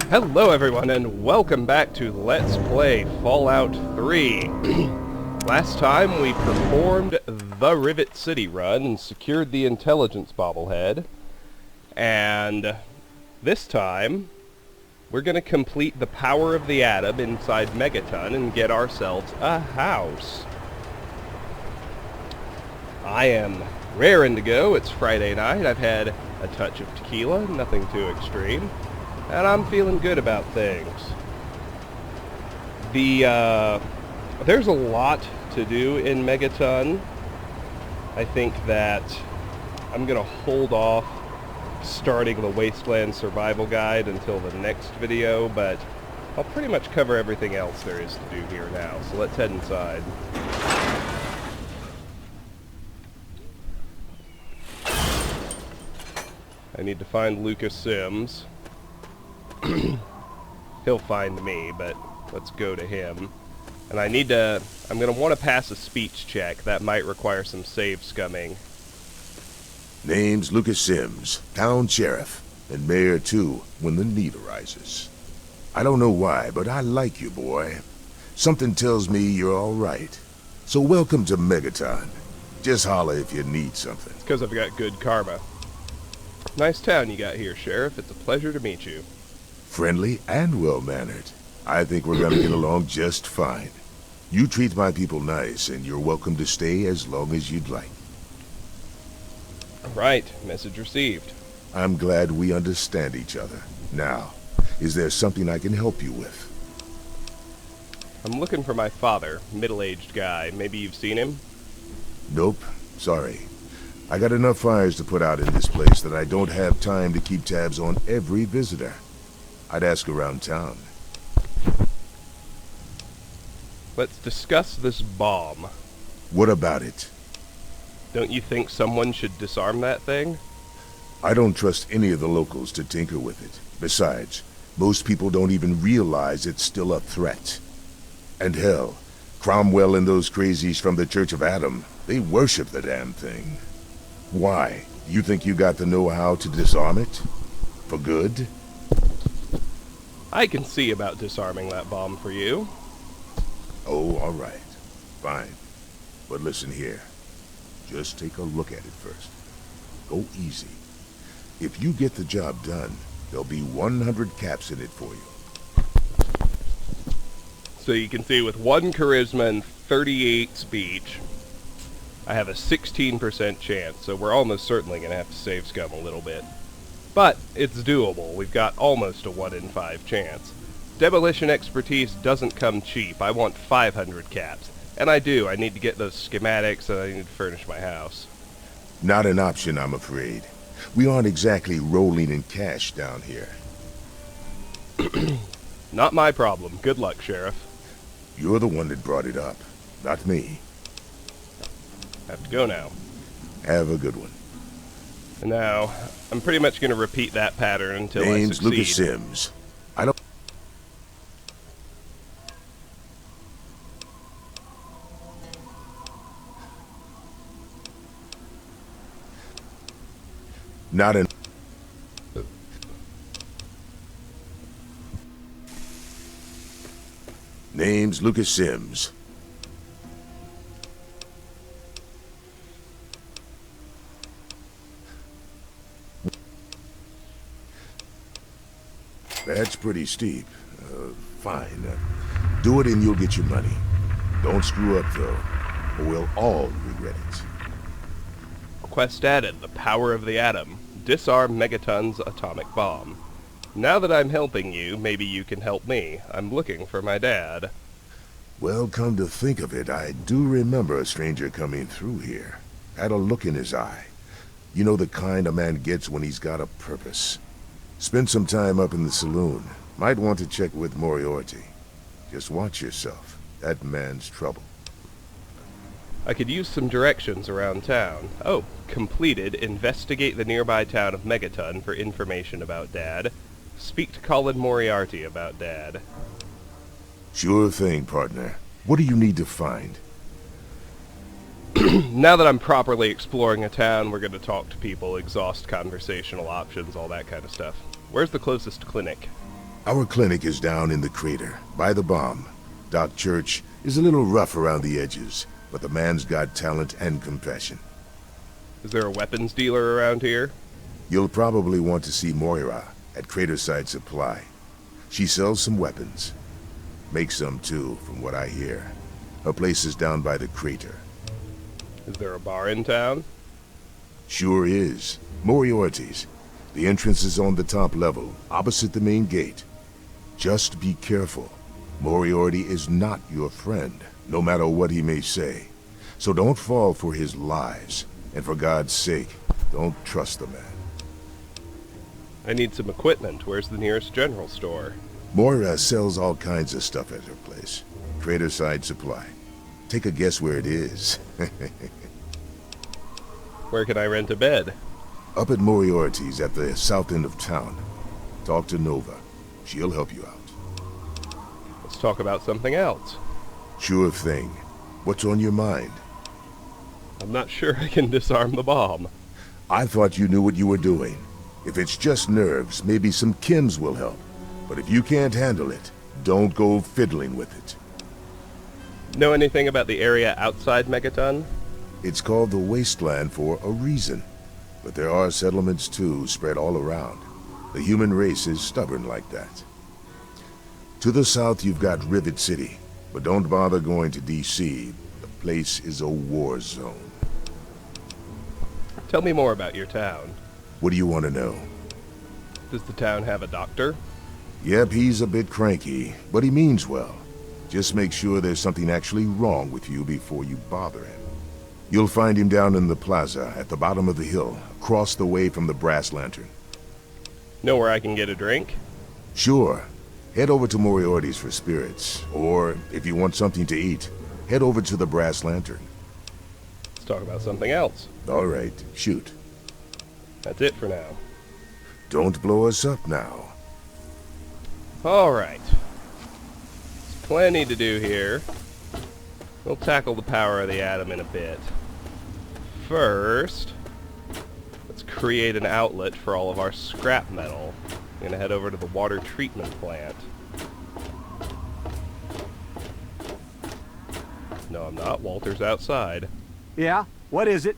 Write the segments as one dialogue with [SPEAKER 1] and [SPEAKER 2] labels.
[SPEAKER 1] Hello everyone and welcome back to Let's Play Fallout 3. Last time we performed the Rivet City run and secured the intelligence bobblehead. And this time we're going to complete the power of the atom inside Megaton and get ourselves a house. I am raring to go. It's Friday night. I've had a touch of tequila, nothing too extreme. And I'm feeling good about things. There's a lot to do in Megaton. I think that I'm going to hold off starting the Wasteland Survival Guide until the next video, but I'll pretty much cover everything else there is to do here now. So let's head inside. I need to find Lucas Sims. He'll find me, but let's go to him. And I'm going to want to pass a speech check. That might require some save scumming.
[SPEAKER 2] Name's Lucas Sims, town sheriff, and mayor too, when the need arises. I don't know why, but I like you, boy. Something tells me you're all right. So welcome to Megaton. Just holler if you need something.
[SPEAKER 1] It's because I've got good karma. Nice town you got here, Sheriff. It's a pleasure to meet you.
[SPEAKER 2] Friendly and well-mannered. I think we're gonna get along just fine. You treat my people nice, and you're welcome to stay as long as you'd like.
[SPEAKER 1] Right. Message received.
[SPEAKER 2] I'm glad we understand each other. Now, is there something I can help you with?
[SPEAKER 1] I'm looking for my father, middle-aged guy. Maybe you've seen him?
[SPEAKER 2] Nope. Sorry. I got enough fires to put out in this place that I don't have time to keep tabs on every visitor. I'd ask around town.
[SPEAKER 1] Let's discuss this bomb.
[SPEAKER 2] What about it?
[SPEAKER 1] Don't you think someone should disarm that thing?
[SPEAKER 2] I don't trust any of the locals to tinker with it. Besides, most people don't even realize it's still a threat. And hell, Cromwell and those crazies from the Church of Adam, they worship the damn thing. Why? You think you got the know-how to disarm it? For good?
[SPEAKER 1] I can see about disarming that bomb for you.
[SPEAKER 2] Oh, all right. Fine. But listen here. Just take a look at it first. Go easy. If you get the job done, there'll be 100 caps in it for you.
[SPEAKER 1] So you can see with 1 charisma and 38 speech, I have a 16% chance, so we're almost certainly going to have to save scum a little bit. But it's doable. We've got almost a 1 in 5 chance. Demolition expertise doesn't come cheap. I want 500 caps. And I do. I need to get those schematics and I need to furnish my house.
[SPEAKER 2] Not an option, I'm afraid. We aren't exactly rolling in cash down here.
[SPEAKER 1] Not my problem. Good luck, Sheriff.
[SPEAKER 2] You're the one that brought it up, not me.
[SPEAKER 1] Have to go now.
[SPEAKER 2] Have a good one.
[SPEAKER 1] And now, I'm pretty much going to repeat that pattern until I
[SPEAKER 2] Name's
[SPEAKER 1] succeed.
[SPEAKER 2] Lucas Sims. I don't... Not an... Name's Lucas Sims. That's pretty steep. Fine. Do it and you'll get your money. Don't screw up, though, or we'll all regret it.
[SPEAKER 1] Quest added, the power of the atom. Disarm Megaton's atomic bomb. Now that I'm helping you, maybe you can help me. I'm looking for my dad.
[SPEAKER 2] Well, come to think of it, I do remember a stranger coming through here. Had a look in his eye. You know the kind a man gets when he's got a purpose. Spend some time up in the saloon. Might want to check with Moriarty. Just watch yourself. That man's trouble.
[SPEAKER 1] I could use some directions around town. Oh, completed. Investigate the nearby town of Megaton for information about Dad. Speak to Colin Moriarty about Dad.
[SPEAKER 2] Sure thing, partner. What do you need to find?
[SPEAKER 1] Now that I'm properly exploring a town, we're going to talk to people, exhaust conversational options, all that kind of stuff. Where's the closest clinic?
[SPEAKER 2] Our clinic is down in the crater, by the bomb. Doc Church is a little rough around the edges, but the man's got talent and compassion.
[SPEAKER 1] Is there a weapons dealer around here?
[SPEAKER 2] You'll probably want to see Moira at Craterside Supply. She sells some weapons. Makes some too, from what I hear. Her place is down by the crater.
[SPEAKER 1] Is there a bar in town?
[SPEAKER 2] Sure is. Moriarty's. The entrance is on the top level, opposite the main gate. Just be careful. Moriarty is not your friend, no matter what he may say. So don't fall for his lies. And for God's sake, don't trust the man.
[SPEAKER 1] I need some equipment. Where's the nearest general store?
[SPEAKER 2] Moira sells all kinds of stuff at her place. Craterside Supply. Take a guess where it is.
[SPEAKER 1] Where can I rent a bed?
[SPEAKER 2] Up at Moriarty's at the south end of town. Talk to Nova. She'll help you out.
[SPEAKER 1] Let's talk about something else.
[SPEAKER 2] Sure thing. What's on your mind?
[SPEAKER 1] I'm not sure I can disarm the bomb.
[SPEAKER 2] I thought you knew what you were doing. If it's just nerves, maybe some chems will help. But if you can't handle it, don't go fiddling with it.
[SPEAKER 1] Know anything about the area outside Megaton?
[SPEAKER 2] It's called the Wasteland for a reason. But there are settlements too, spread all around. The human race is stubborn like that. To the south you've got Rivet City, but don't bother going to D.C. The place is a war zone.
[SPEAKER 1] Tell me more about your town.
[SPEAKER 2] What do you want to know?
[SPEAKER 1] Does the town have a doctor?
[SPEAKER 2] Yep, he's a bit cranky, but he means well. Just make sure there's something actually wrong with you before you bother him. You'll find him down in the plaza at the bottom of the hill, across the way from the brass lantern.
[SPEAKER 1] Know where I can get a drink?
[SPEAKER 2] Sure. Head over to Moriarty's for spirits, or if you want something to eat, head over to the brass lantern.
[SPEAKER 1] Let's talk about something else.
[SPEAKER 2] All right, shoot.
[SPEAKER 1] That's it for now.
[SPEAKER 2] Don't blow us up now.
[SPEAKER 1] All right. There's plenty to do here. We'll tackle the power of the atom in a bit. First, let's create an outlet for all of our scrap metal. I'm gonna head over to the water treatment plant. No, I'm not. Walter's outside.
[SPEAKER 3] Yeah? What is it?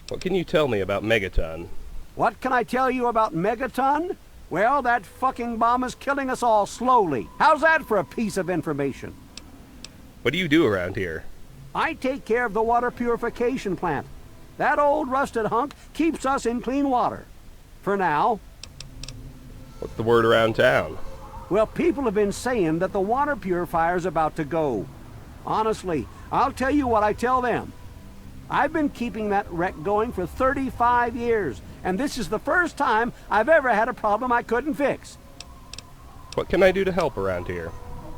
[SPEAKER 1] What can you tell me about Megaton?
[SPEAKER 3] What can I tell you about Megaton? Well, that fucking bomb is killing us all slowly. How's that for a piece of information?
[SPEAKER 1] What do you do around here?
[SPEAKER 3] I take care of the water purification plant. That old rusted hunk keeps us in clean water. For now.
[SPEAKER 1] What's the word around town?
[SPEAKER 3] Well, people have been saying that the water purifier's about to go. Honestly, I'll tell you what I tell them. I've been keeping that wreck going for 35 years, and this is the first time I've ever had a problem I couldn't fix.
[SPEAKER 1] What can I do to help around here?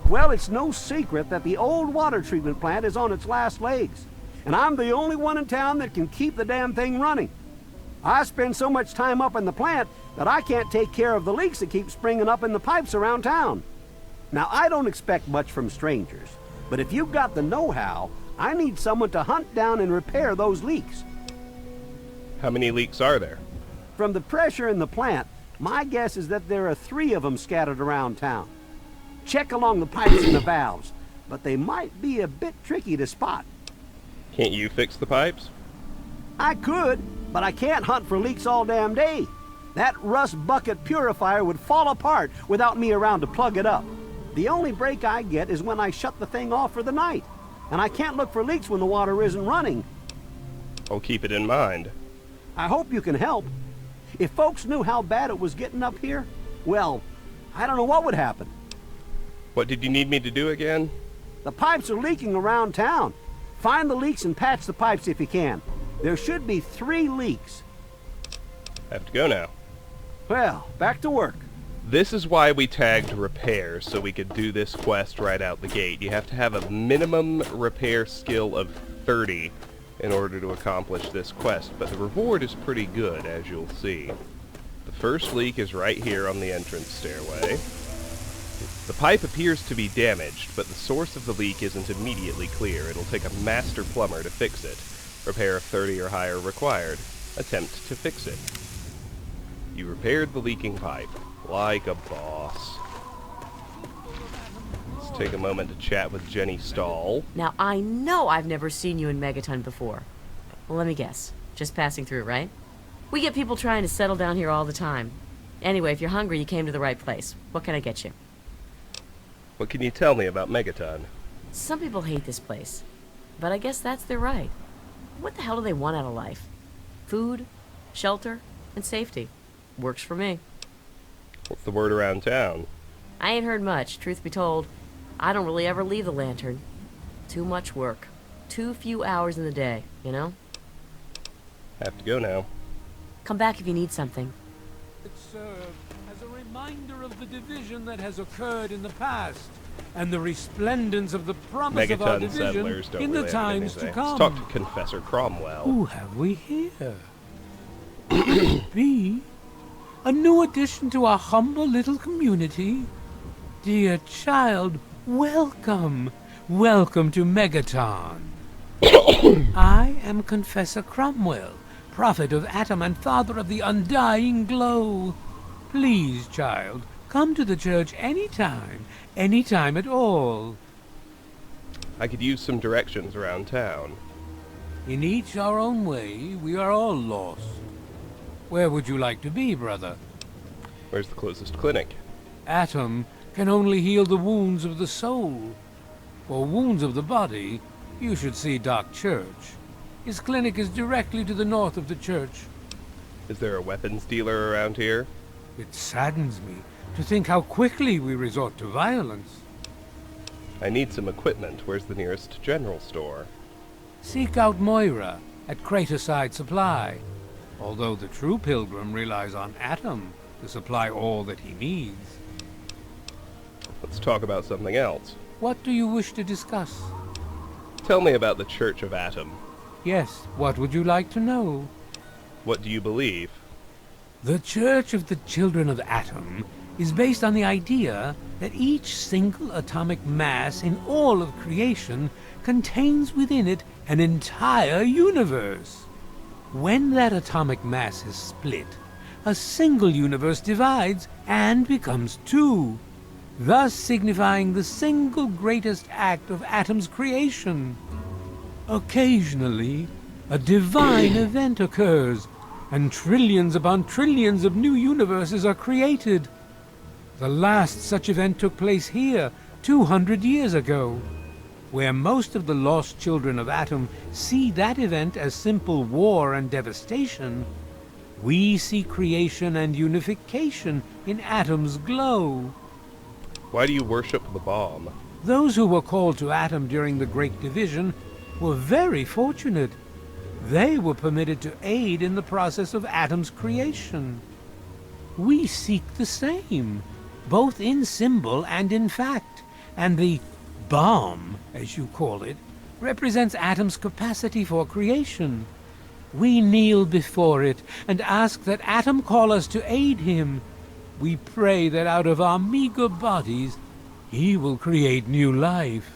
[SPEAKER 3] Well, it's no secret that the old water treatment plant is on its last legs, and I'm the only one in town that can keep the damn thing running. I spend so much time up in the plant that I can't take care of the leaks that keep springing up in the pipes around town. Now, I don't expect much from strangers, but if you've got the know-how, I need someone to hunt down and repair those leaks.
[SPEAKER 1] How many leaks are there?
[SPEAKER 3] From the pressure in the plant, my guess is that there are 3 of them scattered around town. Check along the pipes and the valves, but they might be a bit tricky to spot.
[SPEAKER 1] Can't you fix the pipes?
[SPEAKER 3] I could, but I can't hunt for leaks all damn day. That rust bucket purifier would fall apart without me around to plug it up. The only break I get is when I shut the thing off for the night, and I can't look for leaks when the water isn't running.
[SPEAKER 1] I'll keep it in mind.
[SPEAKER 3] I hope you can help. If folks knew how bad it was getting up here, well, I don't know what would happen.
[SPEAKER 1] What did you need me to do again?
[SPEAKER 3] The pipes are leaking around town. Find the leaks and patch the pipes if you can. There should be 3 leaks.
[SPEAKER 1] I have to go now.
[SPEAKER 3] Well, back to work.
[SPEAKER 1] This is why we tagged repairs, so we could do this quest right out the gate. You have to have a minimum repair skill of 30 in order to accomplish this quest, but the reward is pretty good, as you'll see. The first leak is right here on the entrance stairway. The pipe appears to be damaged, but the source of the leak isn't immediately clear. It'll take a master plumber to fix it. Repair of 30 or higher required. Attempt to fix it. You repaired the leaking pipe. Like a boss. Let's take a moment to chat with Jenny Stahl.
[SPEAKER 4] Now, I know I've never seen you in Megaton before. Well, let me guess. Just passing through, right? We get people trying to settle down here all the time. Anyway, if you're hungry, you came to the right place. What can I get you?
[SPEAKER 1] What can you tell me about Megaton?
[SPEAKER 4] Some people hate this place, but I guess that's their right. What the hell do they want out of life? Food, shelter, and safety. Works for me.
[SPEAKER 1] What's the word around town?
[SPEAKER 4] I ain't heard much, truth be told. I don't really ever leave the lantern. Too much work. Too few hours in the day, you know?
[SPEAKER 1] Have to go now.
[SPEAKER 4] Come back if you need something.
[SPEAKER 5] It served as a reminder of the division that has occurred in the past, and the resplendence of the promise of our
[SPEAKER 1] Megaton
[SPEAKER 5] division
[SPEAKER 1] settlers don't
[SPEAKER 5] in
[SPEAKER 1] really
[SPEAKER 5] the
[SPEAKER 1] have anything
[SPEAKER 5] times
[SPEAKER 1] to
[SPEAKER 5] to
[SPEAKER 1] say.
[SPEAKER 5] come.
[SPEAKER 1] Let's talk to Confessor Cromwell.
[SPEAKER 5] Who have we here? Could it be a new addition to our humble little community? Dear child, welcome. Welcome to Megaton. I am Confessor Cromwell, prophet of Atom and father of the undying glow. Please, child, come to the church anytime at all.
[SPEAKER 1] I could use some directions around town.
[SPEAKER 5] In each our own way, we are all lost. Where would you like to be, brother?
[SPEAKER 1] Where's the closest clinic?
[SPEAKER 5] Atom can only heal the wounds of the soul. For wounds of the body, you should see Doc Church. His clinic is directly to the north of the church.
[SPEAKER 1] Is there a weapons dealer around here?
[SPEAKER 5] It saddens me to think how quickly we resort to violence.
[SPEAKER 1] I need some equipment. Where's the nearest general store?
[SPEAKER 5] Seek out Moira at Craterside Supply, although the true pilgrim relies on Atom to supply all that he needs.
[SPEAKER 1] Let's talk about something else.
[SPEAKER 5] What do you wish to discuss?
[SPEAKER 1] Tell me about the Church of Atom.
[SPEAKER 5] Yes, what would you like to know?
[SPEAKER 1] What do you believe?
[SPEAKER 5] The Church of the Children of Atom is based on the idea that each single atomic mass in all of creation contains within it an entire universe. When that atomic mass is split, a single universe divides and becomes two, thus signifying the single greatest act of Atom's creation. Occasionally, a divine event occurs, and trillions upon trillions of new universes are created. The last such event took place here 200 years ago, where most of the lost children of Atom see that event as simple war and devastation. We see creation and unification in Atom's glow.
[SPEAKER 1] Why do you worship the bomb?
[SPEAKER 5] Those who were called to Atom during the Great Division were very fortunate. They were permitted to aid in the process of Atom's creation. We seek the same, both in symbol and in fact, and the bomb, as you call it, represents Atom's capacity for creation. We kneel before it and ask that Atom call us to aid him. We pray that out of our meager bodies, he will create new life.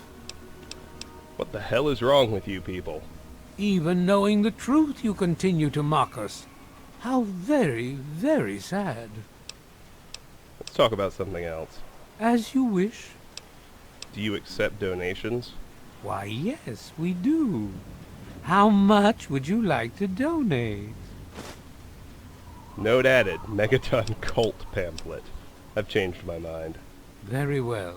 [SPEAKER 1] What the hell is wrong with you people?
[SPEAKER 5] Even knowing the truth, you continue to mock us. How very, very sad.
[SPEAKER 1] Let's talk about something else.
[SPEAKER 5] As you wish.
[SPEAKER 1] Do you accept donations?
[SPEAKER 5] Why, yes, we do. How much would you like to donate?
[SPEAKER 1] Note added, Megaton cult pamphlet. I've changed my mind.
[SPEAKER 5] Very well.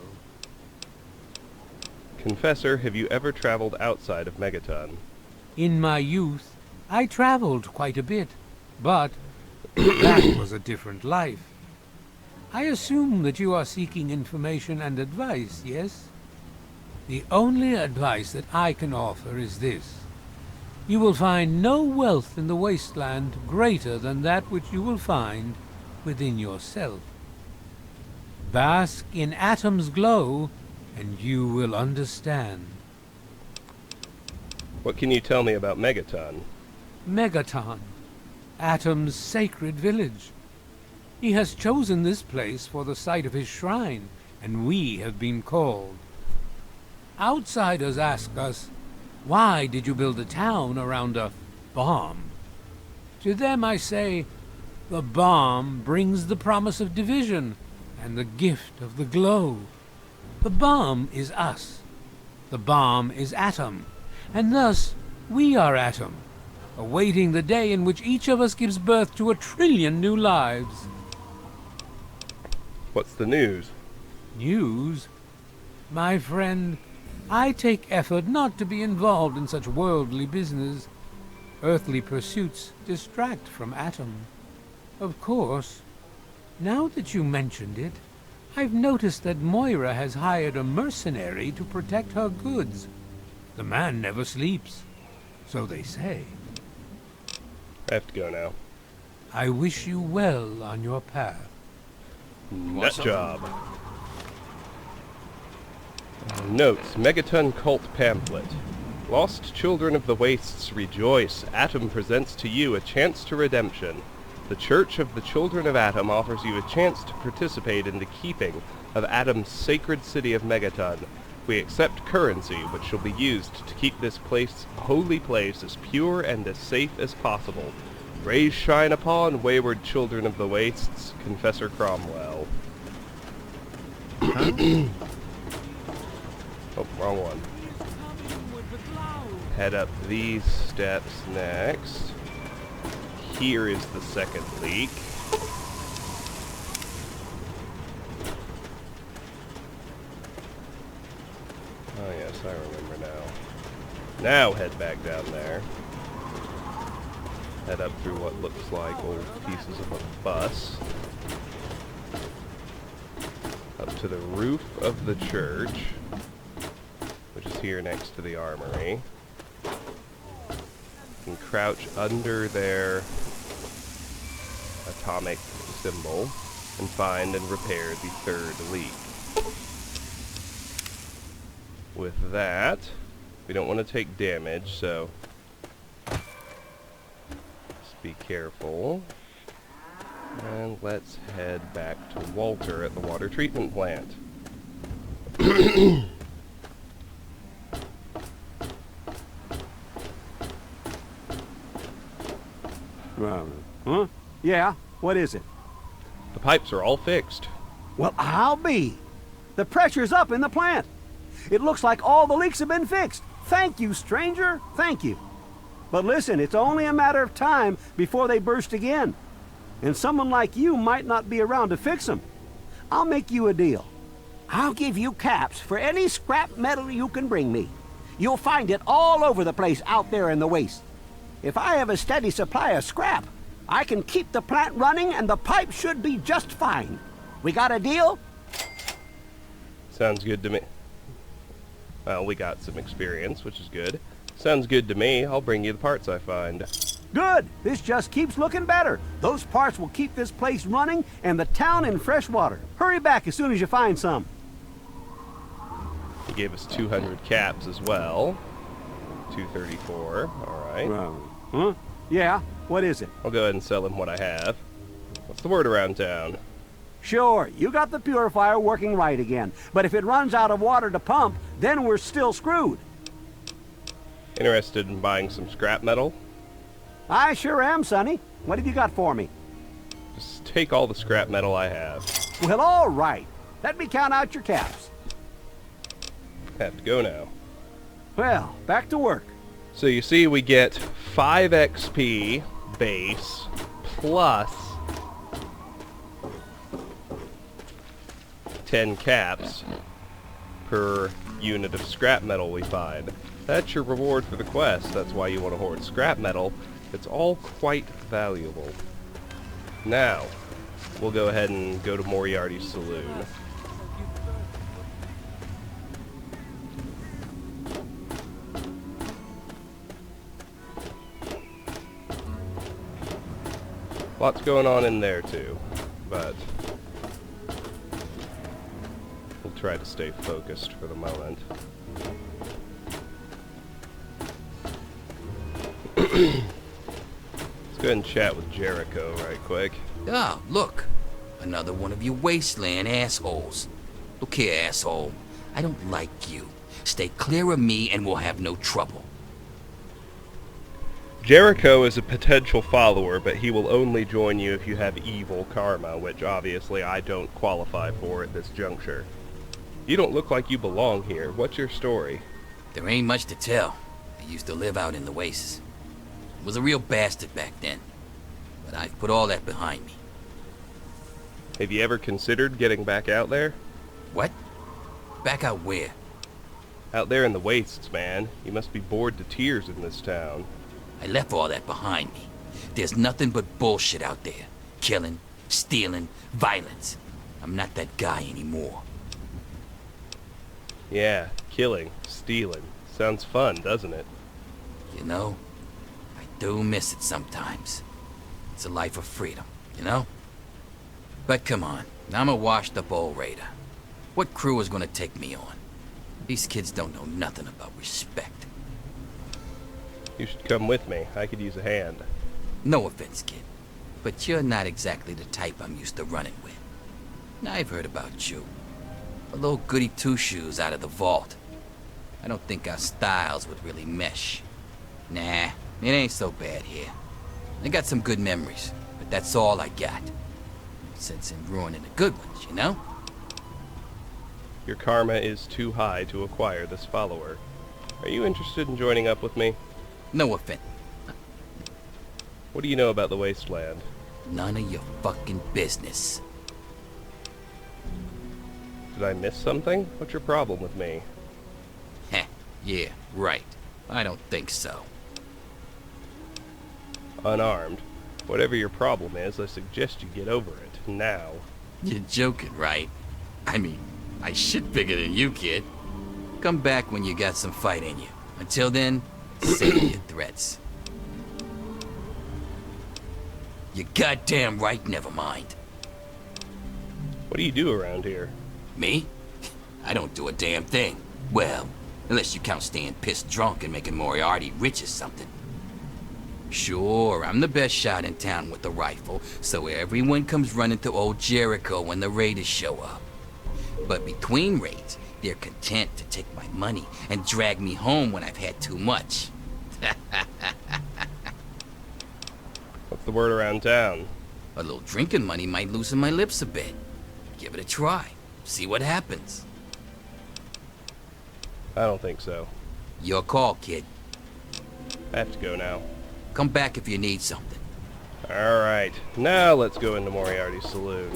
[SPEAKER 1] Confessor, have you ever traveled outside of Megaton?
[SPEAKER 5] In my youth, I traveled quite a bit, but that was a different life. I assume that you are seeking information and advice, yes? The only advice that I can offer is this. You will find no wealth in the wasteland greater than that which you will find within yourself. Bask in Atom's glow, and you will understand.
[SPEAKER 1] What can you tell me about Megaton?
[SPEAKER 5] Megaton, Atom's sacred village. He has chosen this place for the site of his shrine, and we have been called. Outsiders ask us, why did you build a town around a bomb? To them I say, The bomb brings the promise of division and the gift of the glow. The bomb is us. The bomb is Atom, and thus we are Atom, awaiting the day in which each of us gives birth to 1 trillion new lives.
[SPEAKER 1] What's the news?
[SPEAKER 5] News? My friend, I take effort not to be involved in such worldly business. Earthly pursuits distract from Atom. Of course, now that you mentioned it, I've noticed that Moira has hired a mercenary to protect her goods. The man never sleeps, so they say.
[SPEAKER 1] I have to go now.
[SPEAKER 5] I wish you well on your path.
[SPEAKER 1] Nut job. Notes, Megaton cult pamphlet. Lost children of the wastes rejoice. Atom presents to you a chance to redemption. The Church of the Children of Atom offers you a chance to participate in the keeping of Atom's sacred city of Megaton. We accept currency, which shall be used to keep this holy place as pure and as safe as possible. Rays shine upon wayward children of the wastes, Confessor Cromwell. Oh, wrong one. Head up these steps next. Here is the second leak. Oh yes, I remember now. Now head back down there. Head up through what looks like old pieces of a bus. Up to the roof of the church, which is here next to the armory. And crouch under their atomic symbol and find and repair the third leak. With that, we don't want to take damage, so just be careful. And let's head back to Walter at the water treatment plant.
[SPEAKER 3] Huh? Yeah, what is it?
[SPEAKER 1] The pipes are all fixed.
[SPEAKER 3] Well, I'll be. The pressure's up in the plant. It looks like all the leaks have been fixed. Thank you, stranger. Thank you. But listen, it's only a matter of time before they burst again. And someone like you might not be around to fix them. I'll make you a deal. I'll give you caps for any scrap metal you can bring me. You'll find it all over the place out there in the waste. If I have a steady supply of scrap, I can keep the plant running and the pipe should be just fine. We got a deal?
[SPEAKER 1] Sounds good to me. Well, we got some experience, which is good. Sounds good to me. I'll bring you the parts I find.
[SPEAKER 3] Good. This just keeps looking better. Those parts will keep this place running and the town in fresh water. Hurry back as soon as you find some.
[SPEAKER 1] He gave us 200 caps as well. 234. All right.
[SPEAKER 3] Huh? Yeah, what is it?
[SPEAKER 1] I'll go ahead and sell him what I have. What's the word around town?
[SPEAKER 3] Sure, you got the purifier working right again. But if it runs out of water to pump, then we're still screwed.
[SPEAKER 1] Interested in buying some scrap metal?
[SPEAKER 3] I sure am, Sonny. What have you got for me?
[SPEAKER 1] Just take all the scrap metal I have.
[SPEAKER 3] Well, all right. Let me count out your caps.
[SPEAKER 1] Have to go now.
[SPEAKER 3] Well, back to work.
[SPEAKER 1] So you see we get 5 XP base plus 10 caps per unit of scrap metal we find. That's your reward for the quest. That's why you want to hoard scrap metal. It's all quite valuable. Now, we'll go ahead and go to Moriarty's saloon. Lots going on in there too, but we'll try to stay focused for the moment. Let's go ahead and chat with Jericho right quick.
[SPEAKER 6] Ah, look. Another one of you wasteland assholes. Look here, asshole. I don't like you. Stay clear of me and we'll have no trouble.
[SPEAKER 1] Jericho is a potential follower, but he will only join you if you have evil karma, which obviously I don't qualify for at this juncture. You don't look like you belong here. What's your story?
[SPEAKER 6] There ain't much to tell. I used to live out in the wastes. Was a real bastard back then. But I've put all that behind me.
[SPEAKER 1] Have you ever considered getting back out there?
[SPEAKER 6] What? Back out where?
[SPEAKER 1] Out there in the wastes, man. You must be bored to tears in this town.
[SPEAKER 6] I left all that behind me. There's nothing but bullshit out there. Killing, stealing, violence. I'm not that guy anymore.
[SPEAKER 1] Yeah, killing, stealing. Sounds fun, doesn't it?
[SPEAKER 6] You know, I do miss it sometimes. It's a life of freedom, you know? But come on, I'm a washed-up old raider. What crew is gonna take me on? These kids don't know nothing about respect.
[SPEAKER 1] You should come with me. I could use a hand.
[SPEAKER 6] No offense, kid, but you're not exactly the type I'm used to running with. I've heard about you. A little goody two-shoes out of the vault. I don't think our styles would really mesh. Nah, it ain't so bad here. I got some good memories, but that's all I got. Sense in ruining the good ones, you know?
[SPEAKER 1] Your karma is too high to acquire this follower. Are you interested in joining up with me?
[SPEAKER 6] No offense.
[SPEAKER 1] What do you know about the wasteland?
[SPEAKER 6] None of your fucking business.
[SPEAKER 1] Did I miss something? What's your problem with me?
[SPEAKER 6] Heh, yeah, right. I don't think so.
[SPEAKER 1] Unarmed. Whatever your problem is, I suggest you get over it, now.
[SPEAKER 6] You're joking, right? I mean, I shit bigger than you, kid. Come back when you got some fight in you. Until then, save your threats. You're goddamn right, never mind.
[SPEAKER 1] What do you do around here?
[SPEAKER 6] Me? I don't do a damn thing. Well, unless you count staying pissed drunk and making Moriarty rich or something. Sure, I'm the best shot in town with a rifle, so everyone comes running to old Jericho when the raiders show up. But between raids, they're content to take my money and drag me home when I've had too much.
[SPEAKER 1] What's the word around town?
[SPEAKER 6] A little drinking money might loosen my lips a bit. Give it a try. See what happens.
[SPEAKER 1] I don't think so.
[SPEAKER 6] Your call, kid.
[SPEAKER 1] I have to go now.
[SPEAKER 6] Come back if you need something.
[SPEAKER 1] Alright, now let's go into Moriarty's saloon.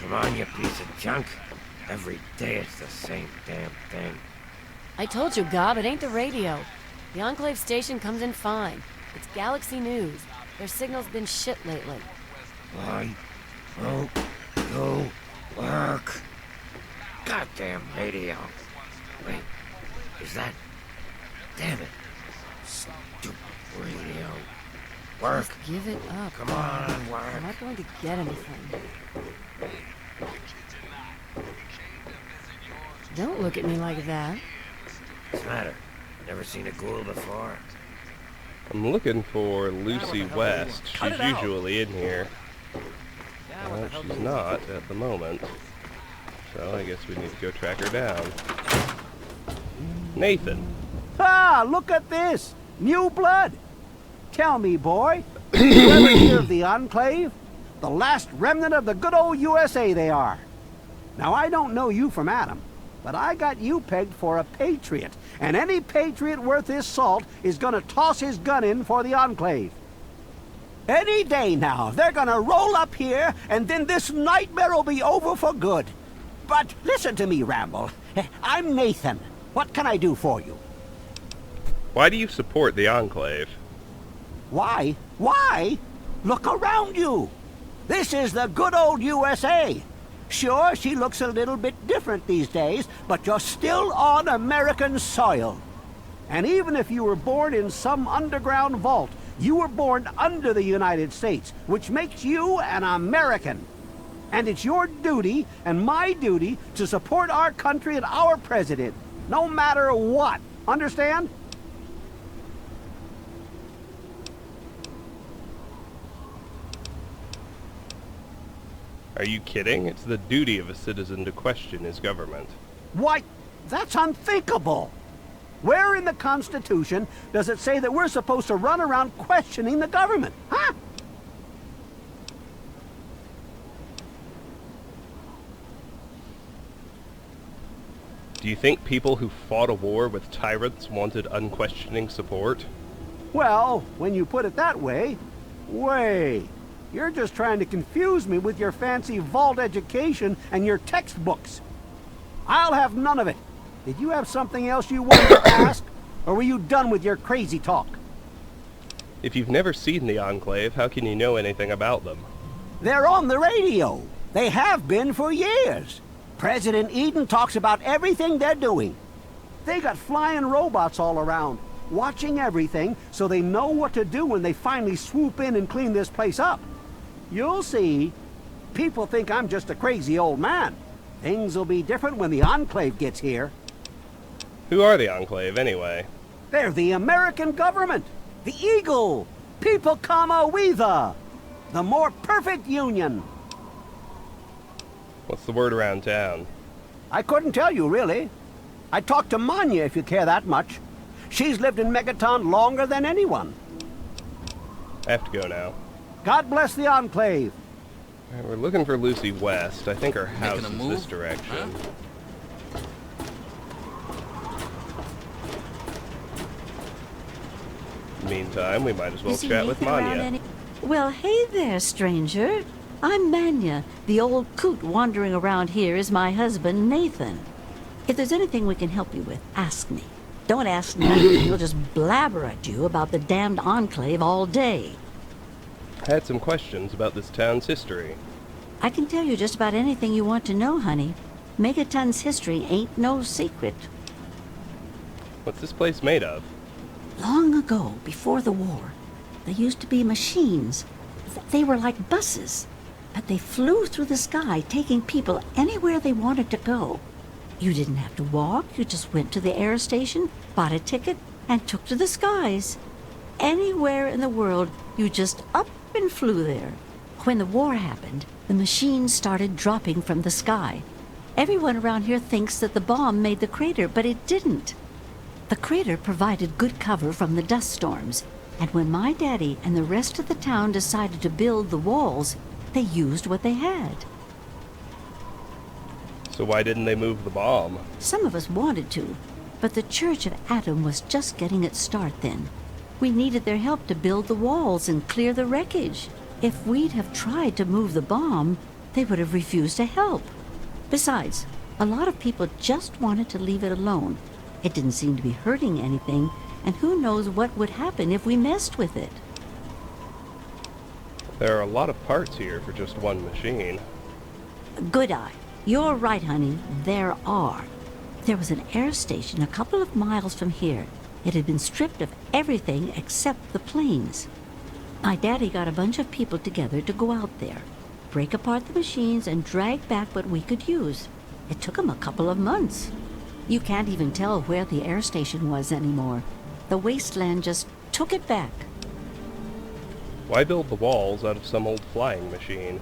[SPEAKER 7] Come on, you piece of junk. Every day it's the same damn thing.
[SPEAKER 8] I told you, Gob, it ain't the radio. The Enclave station comes in fine. It's Galaxy News. Their signal's been shit lately.
[SPEAKER 7] Why won't you work? Goddamn radio. Wait, is that... Damn it. Stupid radio. Work.
[SPEAKER 8] Give it up.
[SPEAKER 7] Come on,
[SPEAKER 8] I'm
[SPEAKER 7] work.
[SPEAKER 8] not going to get anything. Don't look at me like that.
[SPEAKER 7] What's the matter? Never seen a ghoul before?
[SPEAKER 1] I'm looking for Lucy West. She's usually in here. Well, she's not at the moment. So I guess we need to go track her down. Nathan.
[SPEAKER 3] Ah, look at this! New blood! Tell me, boy, you ever hear of the Enclave? The last remnant of the good old USA they are. Now, I don't know you from Adam, but I got you pegged for a patriot, and any patriot worth his salt is gonna toss his gun in for the Enclave. Any day now, they're gonna roll up here, and then this nightmare will be over for good. But listen to me, Ramble. I'm Nathan. What can I do for you?
[SPEAKER 1] Why do you support the Enclave?
[SPEAKER 3] Why? Why? Look around you. This is the good old USA. Sure, she looks a little bit different these days, but you're still on American soil. And even if you were born in some underground vault, you were born under the United States, which makes you an American. And it's your duty and my duty to support our country and our president, no matter what. Understand?
[SPEAKER 1] Are you kidding? It's the duty of a citizen to question his government.
[SPEAKER 3] Why, that's unthinkable. Where in the Constitution does it say that we're supposed to run around questioning the government? Huh?
[SPEAKER 1] Do you think people who fought a war with tyrants wanted unquestioning support?
[SPEAKER 3] Well, when you put it that way, you're just trying to confuse me with your fancy vault education and your textbooks. I'll have none of it. Did you have something else you wanted to ask, or were you done with your crazy talk?
[SPEAKER 1] If you've never seen the Enclave, how can you know anything about them?
[SPEAKER 3] They're on the radio. They have been for years. President Eden talks about everything they're doing. They got flying robots all around, watching everything so they know what to do when they finally swoop in and clean this place up. You'll see. People think I'm just a crazy old man. Things will be different when the Enclave gets here.
[SPEAKER 1] Who are the Enclave, anyway?
[SPEAKER 3] They're the American government. The Eagle. People comma we the more perfect union.
[SPEAKER 1] What's the word around town?
[SPEAKER 3] I couldn't tell you, really. I'd talk to Manya if you care that much. She's lived in Megaton longer than anyone.
[SPEAKER 1] I have to go now.
[SPEAKER 3] God bless the Enclave.
[SPEAKER 1] All right, we're looking for Lucy West. I think her house
[SPEAKER 6] Making a
[SPEAKER 1] is
[SPEAKER 6] move?
[SPEAKER 1] this direction.
[SPEAKER 6] Huh?
[SPEAKER 1] Meantime, we might as well chat with Manya.
[SPEAKER 9] Well, hey there, stranger. I'm Manya. The old coot wandering around here is my husband, Nathan. If there's anything we can help you with, ask me. Don't ask nothing. He'll just blabber at you about the damned Enclave all day.
[SPEAKER 1] I had some questions about this town's history.
[SPEAKER 9] I can tell you just about anything you want to know, honey. Megaton's history ain't no secret.
[SPEAKER 1] What's this place made of?
[SPEAKER 9] Long ago, before the war, there used to be machines. They were like buses, but they flew through the sky, taking people anywhere they wanted to go. You didn't have to walk, you just went to the air station, bought a ticket, and took to the skies. Anywhere in the world, you just up and flew there. When the war happened, the machines started dropping from the sky. Everyone around here thinks that the bomb made the crater, but it didn't. The crater provided good cover from the dust storms, and when my daddy and the rest of the town decided to build the walls, they used what they had.
[SPEAKER 1] So why didn't they move the bomb?
[SPEAKER 9] Some of us wanted to, but the Church of Atom was just getting its start then. We needed their help to build the walls and clear the wreckage. If we'd have tried to move the bomb, they would have refused to help. Besides, a lot of people just wanted to leave it alone. It didn't seem to be hurting anything, and who knows what would happen if we messed with it.
[SPEAKER 1] There are a lot of parts here for just one machine.
[SPEAKER 9] Good eye. You're right, honey. There are. There was an air station a couple of miles from here. It had been stripped of everything except the planes. My daddy got a bunch of people together to go out there, break apart the machines, and drag back what we could use. It took him a couple of months. You can't even tell where the air station was anymore. The wasteland just took it back.
[SPEAKER 1] Why build the walls out of some old flying machine?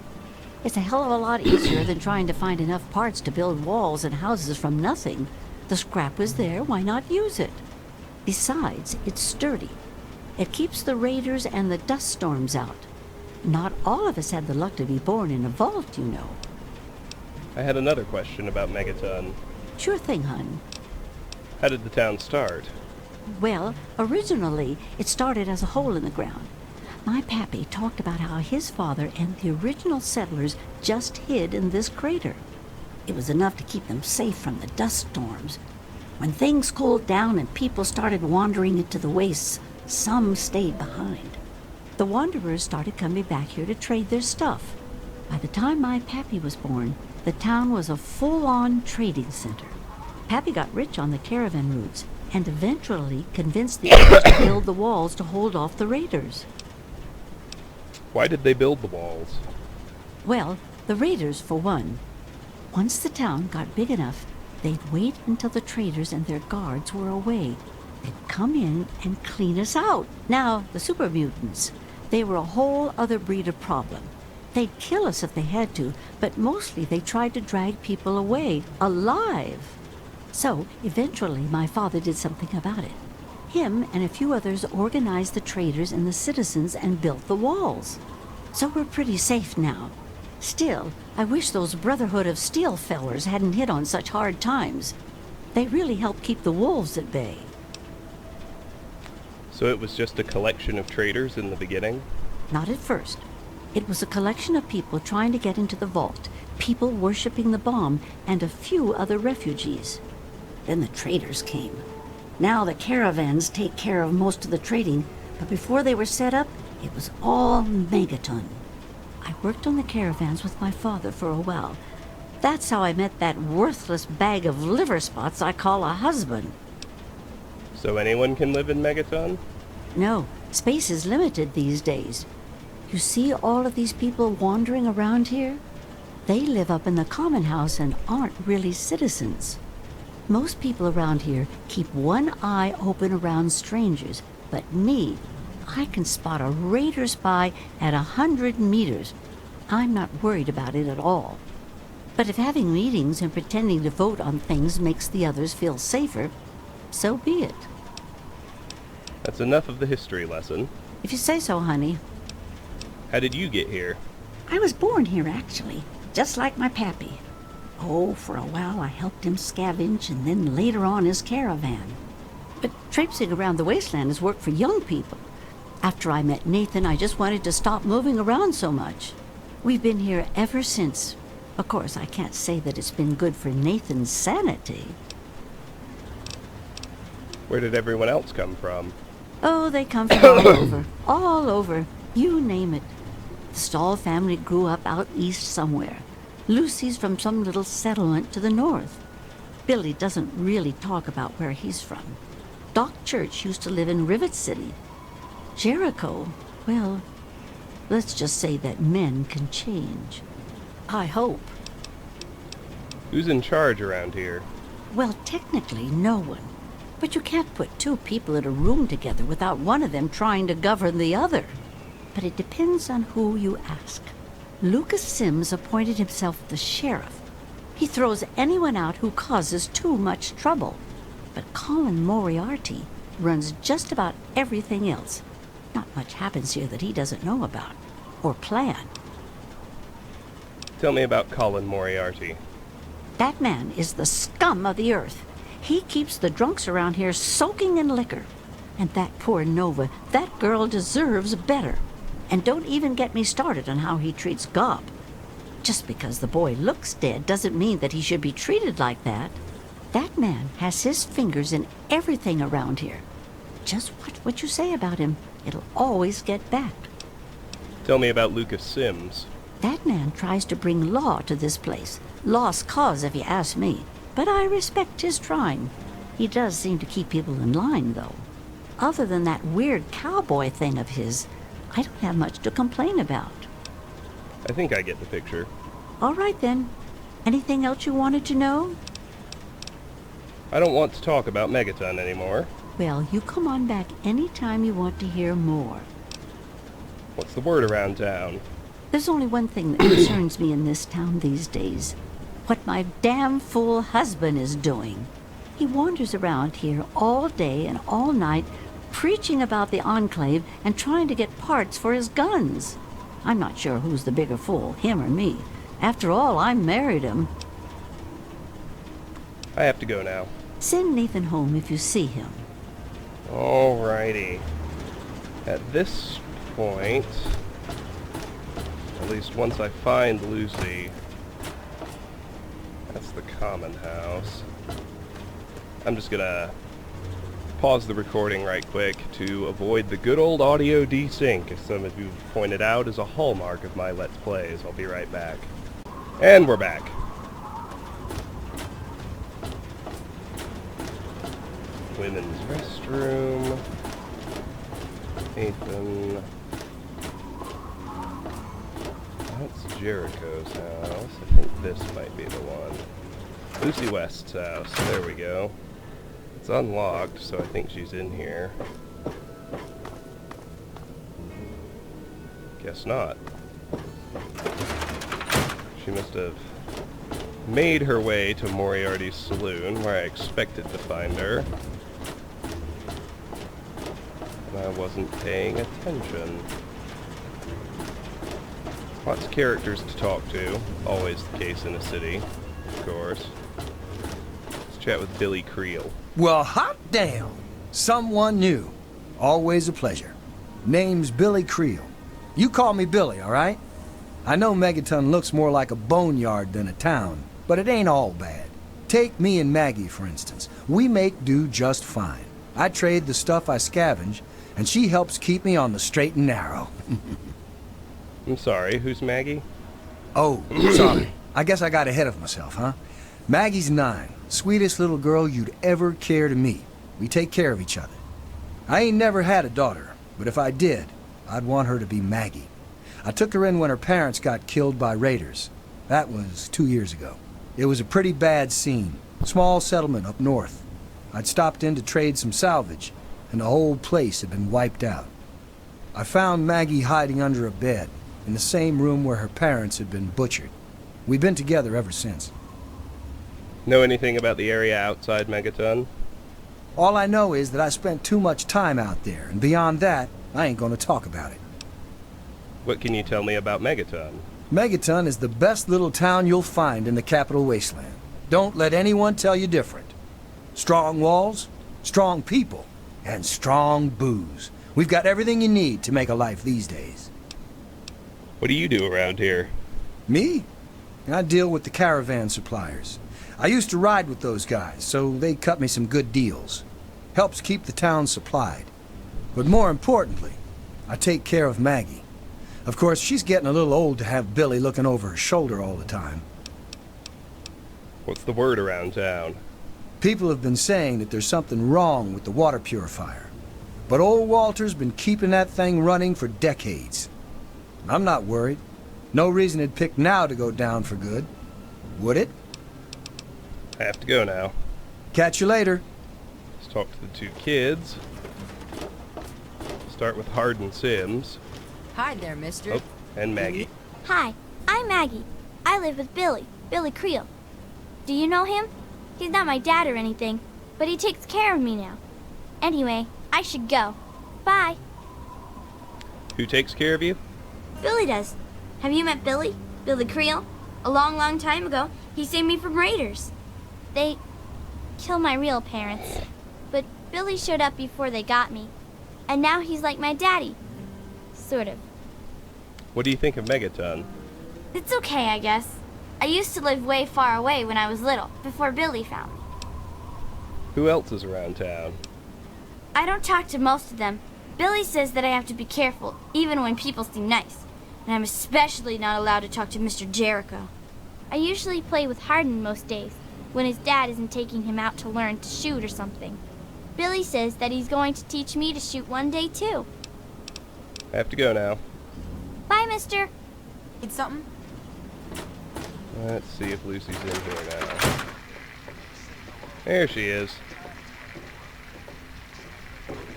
[SPEAKER 9] It's a hell of a lot easier than trying to find enough parts to build walls and houses from nothing. The scrap was there, why not use it? Besides, it's sturdy. It keeps the raiders and the dust storms out. Not all of us had the luck to be born in a vault, you know.
[SPEAKER 1] I had another question about Megaton.
[SPEAKER 9] Sure thing, hon.
[SPEAKER 1] How did the town start?
[SPEAKER 9] Well, originally, it started as a hole in the ground. My pappy talked about how his father and the original settlers just hid in this crater. It was enough to keep them safe from the dust storms. When things cooled down and people started wandering into the wastes, some stayed behind. The wanderers started coming back here to trade their stuff. By the time my pappy was born, the town was a full-on trading center. Pappy got rich on the caravan routes and eventually convinced the others to build the walls to hold off the raiders.
[SPEAKER 1] Why did they build the walls?
[SPEAKER 9] Well, the raiders, for one. Once the town got big enough, they'd wait until the traders and their guards were away. They'd come in and clean us out. Now, the super mutants, they were a whole other breed of problem. They'd kill us if they had to, but mostly they tried to drag people away, alive. So, eventually, my father did something about it. Him and a few others organized the traders and the citizens and built the walls. So we're pretty safe now. Still, I wish those Brotherhood of Steel fellers hadn't hit on such hard times. They really helped keep the wolves at bay.
[SPEAKER 1] So it was just a collection of traders in the beginning?
[SPEAKER 9] Not at first. It was a collection of people trying to get into the vault, people worshipping the bomb, and a few other refugees. Then the traders came. Now the caravans take care of most of the trading, but before they were set up, it was all Megaton. I worked on the caravans with my father for a while. That's how I met that worthless bag of liver spots I call a husband.
[SPEAKER 1] So anyone can live in Megaton?
[SPEAKER 9] No, space is limited these days. You see all of these people wandering around here? They live up in the common house and aren't really citizens. Most people around here keep one eye open around strangers, but me, I can spot a raider spy at 100 meters. I'm not worried about it at all. But if having meetings and pretending to vote on things makes the others feel safer, so be it.
[SPEAKER 1] That's enough of the history lesson.
[SPEAKER 9] If you say so, honey.
[SPEAKER 1] How did you get here?
[SPEAKER 9] I was born here, actually, just like my pappy. Oh, for a while I helped him scavenge, and then later on his caravan. But traipsing around the wasteland is work for young people. After I met Nathan, I just wanted to stop moving around so much. We've been here ever since. Of course, I can't say that it's been good for Nathan's sanity.
[SPEAKER 1] Where did everyone else come from?
[SPEAKER 9] Oh, they come from all over. All over. You name it. The Stahl family grew up out east somewhere. Lucy's from some little settlement to the north. Billy doesn't really talk about where he's from. Doc Church used to live in Rivet City. Jericho, well, let's just say that men can change. I hope.
[SPEAKER 1] Who's in charge around here?
[SPEAKER 9] Well, technically, no one. But you can't put two people in a room together without one of them trying to govern the other. But it depends on who you ask. Lucas Sims appointed himself the sheriff. He throws anyone out who causes too much trouble. But Colin Moriarty runs just about everything else. Not much happens here that he doesn't know about or plan.
[SPEAKER 1] Tell me about Colin Moriarty.
[SPEAKER 9] That man is the scum of the earth. He keeps the drunks around here soaking in liquor. And that poor Nova, that girl deserves better. And don't even get me started on how he treats Gob. Just because the boy looks dead doesn't mean that he should be treated like that. That man has his fingers in everything around here. Just watch what you say about him. It'll always get back.
[SPEAKER 1] Tell me about Lucas Sims.
[SPEAKER 9] That man tries to bring law to this place. Lost cause, if you ask me. But I respect his trying. He does seem to keep people in line, though. Other than that weird cowboy thing of his, I don't have much to complain about.
[SPEAKER 1] I think I get the picture.
[SPEAKER 9] All right, then. Anything else you wanted to know?
[SPEAKER 1] I don't want to talk about Megaton anymore.
[SPEAKER 9] Well, you come on back anytime you want to hear more.
[SPEAKER 1] What's the word around town?
[SPEAKER 9] There's only one thing that concerns me in this town these days. What my damn fool husband is doing. He wanders around here all day and all night, preaching about the Enclave and trying to get parts for his guns. I'm not sure who's the bigger fool, him or me. After all, I married him.
[SPEAKER 1] I have to go now.
[SPEAKER 9] Send Nathan home if you see him.
[SPEAKER 1] Alrighty. At this point, at least once I find Lucy, that's the common house. I'm just gonna pause the recording right quick to avoid the good old audio desync, as some of you pointed out is a hallmark of my Let's Plays. I'll be right back. And we're back. Women's restroom. Nathan. That's Jericho's house. I think this might be the one. Lucy West's house. There we go. It's unlocked, so I think she's in here. Guess not. She must have made her way to Moriarty's saloon, where I expected to find her. And I wasn't paying attention. Lots of characters to talk to. Always the case in a city, of course. Let's chat with Billy Creel.
[SPEAKER 10] Well, hot damn! Someone new. Always a pleasure. Name's Billy Creel. You call me Billy, all right? I know Megaton looks more like a boneyard than a town, but it ain't all bad. Take me and Maggie, for instance. We make do just fine. I trade the stuff I scavenge, and she helps keep me on the straight and narrow.
[SPEAKER 1] I'm sorry, who's Maggie?
[SPEAKER 10] Oh, sorry. I guess I got ahead of myself, huh? Maggie's 9. Sweetest little girl you'd ever care to meet. We take care of each other. I ain't never had a daughter, but if I did, I'd want her to be Maggie. I took her in when her parents got killed by raiders. That was 2 years ago. It was a pretty bad scene. Small settlement up north. I'd stopped in to trade some salvage, and the whole place had been wiped out. I found Maggie hiding under a bed, in the same room where her parents had been butchered. We've been together ever since.
[SPEAKER 1] Know anything about the area outside Megaton?
[SPEAKER 10] All I know is that I spent too much time out there, and beyond that, I ain't gonna talk about it.
[SPEAKER 1] What can you tell me about Megaton?
[SPEAKER 10] Megaton is the best little town you'll find in the capital wasteland. Don't let anyone tell you different. Strong walls, strong people, and strong booze. We've got everything you need to make a life these days.
[SPEAKER 1] What do you do around here?
[SPEAKER 10] Me? I deal with the caravan suppliers. I used to ride with those guys, so they cut me some good deals. Helps keep the town supplied. But more importantly, I take care of Maggie. Of course, she's getting a little old to have Billy looking over her shoulder all the time.
[SPEAKER 1] What's the word around town?
[SPEAKER 10] People have been saying that there's something wrong with the water purifier. But old Walter's been keeping that thing running for decades. I'm not worried. No reason it'd pick now to go down for good. Would it?
[SPEAKER 1] I have to go now.
[SPEAKER 10] Catch you later.
[SPEAKER 1] Let's talk to the two kids. Start with Hardin Sims.
[SPEAKER 11] Hi there, mister.
[SPEAKER 1] Oh, and Maggie.
[SPEAKER 12] Hi, I'm Maggie. I live with Billy Creel. Do you know him? He's not my dad or anything, but he takes care of me now. Anyway, I should go. Bye.
[SPEAKER 1] Who takes care of you?
[SPEAKER 12] Billy does. Have you met Billy? Billy Creel? A long, long time ago, he saved me from raiders. They killed my real parents, but Billy showed up before they got me. And now he's like my daddy. Sort of.
[SPEAKER 1] What do you think of Megaton?
[SPEAKER 12] It's okay, I guess. I used to live way far away when I was little, before Billy found me.
[SPEAKER 1] Who else is around town?
[SPEAKER 12] I don't talk to most of them. Billy says that I have to be careful, even when people seem nice. And I'm especially not allowed to talk to Mr. Jericho. I usually play with Hardin most days, when his dad isn't taking him out to learn to shoot or something. Billy says that he's going to teach me to shoot one day, too.
[SPEAKER 1] I have to go now.
[SPEAKER 12] Bye, mister.
[SPEAKER 11] Need something?
[SPEAKER 1] Let's see if Lucy's in here now. There she is.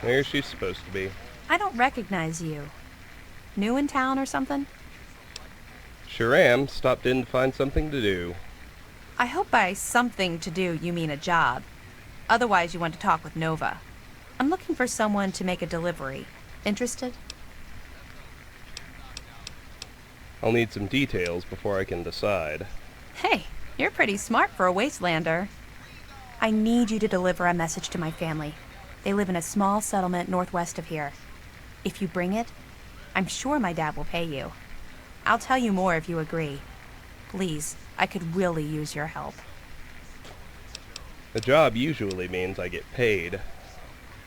[SPEAKER 1] There she's supposed to be.
[SPEAKER 13] I don't recognize you. New in town or something?
[SPEAKER 1] Sure am. Stopped in to find something to do.
[SPEAKER 13] I hope by something to do you mean a job. Otherwise you want to talk with Nova. I'm looking for someone to make a delivery. Interested?
[SPEAKER 1] I'll need some details before I can decide.
[SPEAKER 13] Hey, you're pretty smart for a wastelander. I need you to deliver a message to my family. They live in a small settlement northwest of here. If you bring it, I'm sure my dad will pay you. I'll tell you more if you agree. Please, I could really use your help.
[SPEAKER 1] The job usually means I get paid.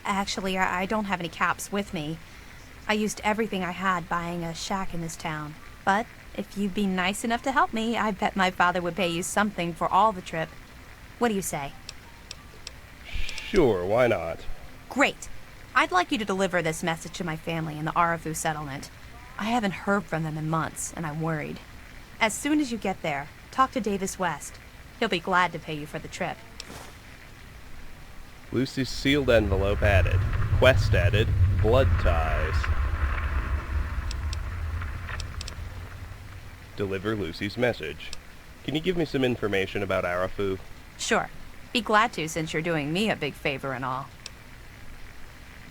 [SPEAKER 13] Actually, I don't have any caps with me. I used everything I had buying a shack in this town. But if you'd be nice enough to help me, I bet my father would pay you something for all the trip. What do you say?
[SPEAKER 1] Sure, why not?
[SPEAKER 13] Great. I'd like you to deliver this message to my family in the Arafu settlement. I haven't heard from them in months, and I'm worried. As soon as you get there, talk to Davis West. He'll be glad to pay you for the trip.
[SPEAKER 1] Lucy's sealed envelope added. Quest added. Blood ties. Deliver Lucy's message. Can you give me some information about Arafu?
[SPEAKER 13] Sure. Be glad to, since you're doing me a big favor and all.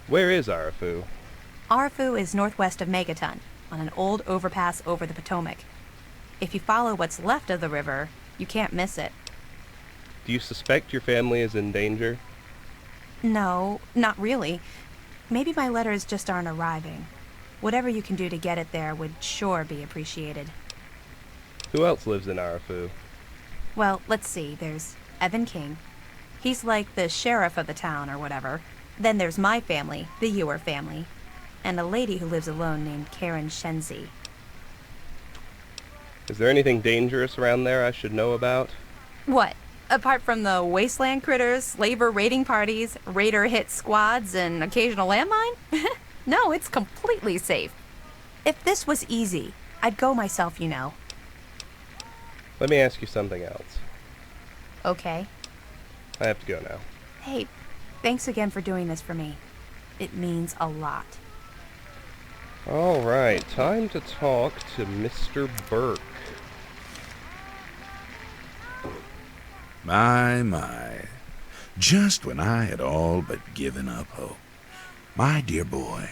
[SPEAKER 1] Where is Arafu?
[SPEAKER 13] Arafu is northwest of Megaton, on an old overpass over the Potomac. If you follow what's left of the river, you can't miss it.
[SPEAKER 1] Do you suspect your family is in danger?
[SPEAKER 13] No, not really. Maybe my letters just aren't arriving. Whatever you can do to get it there would sure be appreciated.
[SPEAKER 1] Who else lives in Arafu?
[SPEAKER 13] Well, let's see. There's Evan King. He's like the sheriff of the town or whatever. Then there's my family, the Ewer family, and a lady who lives alone named Karen Shenzi.
[SPEAKER 1] Is there anything dangerous around there I should know about?
[SPEAKER 13] What? Apart from the wasteland critters, slaver raiding parties, raider hit squads, and occasional landmine? No, it's completely safe. If this was easy, I'd go myself, you know.
[SPEAKER 1] Let me ask you something else.
[SPEAKER 13] Okay.
[SPEAKER 1] I have to go now.
[SPEAKER 13] Hey, thanks again for doing this for me. It means a lot.
[SPEAKER 1] Alright, time to talk to Mr. Burke.
[SPEAKER 14] My. Just when I had all but given up hope. My dear boy,